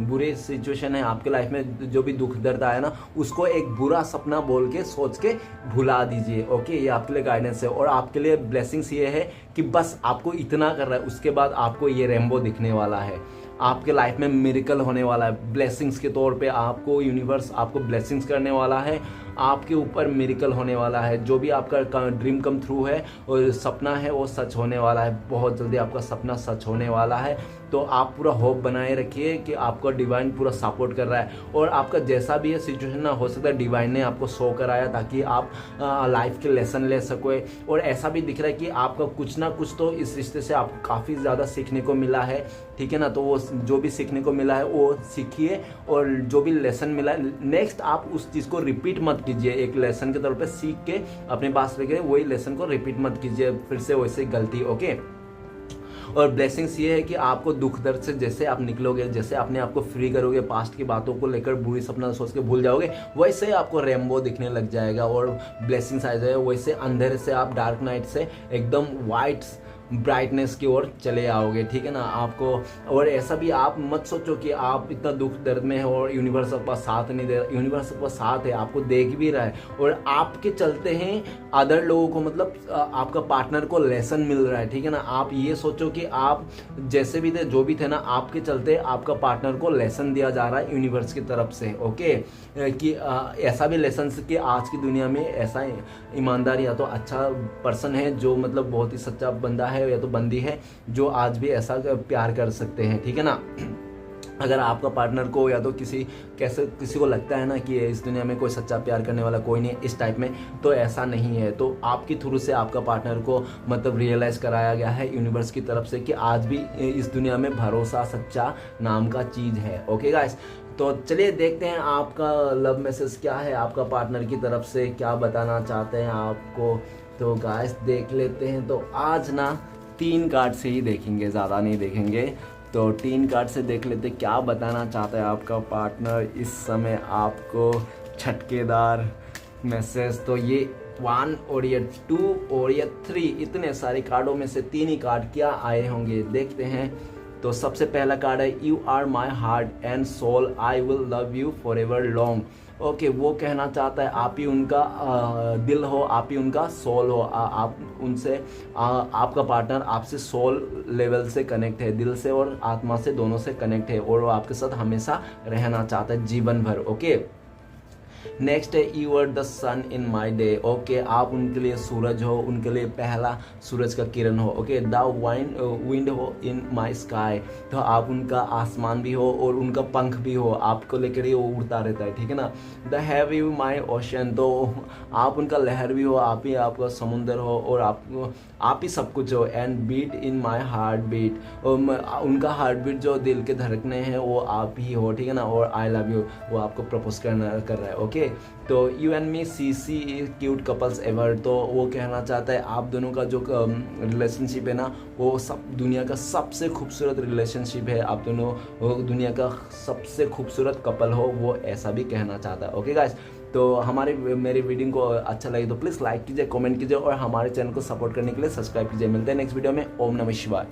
बुरे सिचुएशन है आपके लाइफ में, जो भी दुख दर्द आया ना, उसको एक बुरा सपना बोल के सोच के भुला दीजिए। ओके, ये आपके लिए गाइडेंस है। और आपके लिए ब्लेसिंग्स ये है कि बस आपको इतना कर रहा है, उसके बाद आपको ये रेनबो दिखने वाला है, आपके लाइफ में मिरेकल होने वाला है, ब्लेसिंग्स के तौर पे आपको यूनिवर्स आपको ब्लेसिंग्स करने वाला है, आपके ऊपर मिरेकल होने वाला है। जो भी आपका ड्रीम कम थ्रू है और सपना है वो सच होने वाला है, बहुत जल्दी आपका सपना सच होने वाला है। तो आप पूरा होप बनाए रखिए कि आपको डिवाइन पूरा सपोर्ट कर रहा है और आपका जैसा भी है सिचुएशन ना, हो सकता है डिवाइन ने आपको शो कराया ताकि आप लाइफ के लेसन ले सको। और ऐसा भी दिख रहा है कि आपका कुछ ना कुछ तो इस रिश्ते से आपको काफ़ी ज़्यादा सीखने को मिला है, ठीक है ना। तो वो जो भी सीखने को मिला है वो सीखिए और जो भी लेसन मिला है नेक्स्ट आप उस चीज़ को रिपीट मत कीजिए। एक लेसन के तौर पे सीख के अपने पास लेके वही लेसन को रिपीट मत कीजिए फिर से वैसे गलती। ओके, और ब्लेसिंग्स ये है कि आपको दुख दर्द से जैसे आप निकलोगे, जैसे अपने आप को फ्री करोगे, पास्ट की बातों को लेकर बुरी सपना सोच के भूल जाओगे, वैसे आपको रेनबो दिखने लग जाएगा और ब्लेसिंग्स आ जाएगा। वैसे अंधेरे से आप डार्क नाइट से एकदम वाइट ब्राइटनेस की ओर चले आओगे, ठीक है ना आपको। और ऐसा भी आप मत सोचो कि आप इतना दुख दर्द में है और यूनिवर्स आपका साथ नहीं दे रहा, यूनिवर्स आपका साथ है, आपको देख भी रहा है और आपके चलते हैं अदर लोगों को, मतलब आपका पार्टनर को लेसन मिल रहा है, ठीक है ना। आप ये सोचो कि आप जैसे भी थे, जो भी थे ना, आपके चलते आपका पार्टनर को लेसन दिया जा रहा है यूनिवर्स की तरफ से। ओके, कि ऐसा भी लेसन कि आज की दुनिया में ऐसा ईमानदार या तो अच्छा पर्सन है जो मतलब बहुत ही सच्चा बंदा है या तो बंदी है जो आज भी ऐसा प्यार कर सकते हैं, ठीक है ना। अगर आपका पार्टनर को या तो किसी को लगता है ना कि इस दुनिया में कोई सच्चा प्यार करने वाला कोई नहीं इस टाइप में, तो ऐसा नहीं है। तो आपके थ्रू से आपका पार्टनर को मतलब रियलाइज़ कराया गया है यूनिवर्स की तरफ से कि आज भी इस दुनिया में भरोसा सच्चा नाम का चीज़ है। ओके गाइस, तो चलिए देखते हैं आपका लव मैसेज क्या है, आपका पार्टनर की तरफ से क्या बताना चाहते हैं आपको। तो गाइस देख लेते हैं। तो आज ना 3 कार्ड से ही देखेंगे, ज़्यादा नहीं देखेंगे। तो 3 कार्ड से देख लेते क्या बताना चाहता है आपका पार्टनर इस समय आपको झटकेदार मैसेज। तो ये 1 और ये 2 और ये 3, इतने सारे कार्डों में से 3 ही कार्ड क्या आए होंगे देखते हैं। तो सबसे पहला कार्ड है you are my heart and soul, I will love you for ever long. Okay, वो कहना चाहता है आप ही उनका दिल हो, आप ही उनका सोल हो, आप उनसे आपका पार्टनर आपसे सोल लेवल से कनेक्ट है, दिल से और आत्मा से दोनों से कनेक्ट है और वो आपके साथ हमेशा रहना चाहता है जीवन भर। ओके, नेक्स्ट है you are the sun in my day. Okay, आप उनके लिए सूरज हो, उनके लिए पहला सूरज का किरण हो। ओके, द विंड हो इन माई स्काई, तो आप उनका आसमान भी हो और उनका पंख भी हो, आपको लेकर ये वो उड़ता रहता है, ठीक है ना। The have you my ocean, तो आप उनका लहर भी हो, आप ही आपका समुंदर हो और आप ही सब कुछ हो। And beat in my heart beat, उनका हार्ट बीट जो दिल के धड़कने हैं वो आप ही हो, ठीक है ना। और आई लव यू, वो आपको प्रपोज कर रहा है। ओके, तो you and me see cute couples ever, तो वो कहना चाहता है आप दोनों का जो रिलेशनशिप है ना वो सब दुनिया का सबसे खूबसूरत रिलेशनशिप है, आप दोनों वो दुनिया का सबसे खूबसूरत कपल हो, वो ऐसा भी कहना चाहता है। ओके गाइस, तो मेरी वीडियो को अच्छा लगे तो प्लीज़ लाइक कीजिए, कमेंट कीजिए और हमारे चैनल को सपोर्ट करने के लिए सब्सक्राइब कीजिए। मिलते हैं नेक्स्ट वीडियो में। ओम नमः शिवाय।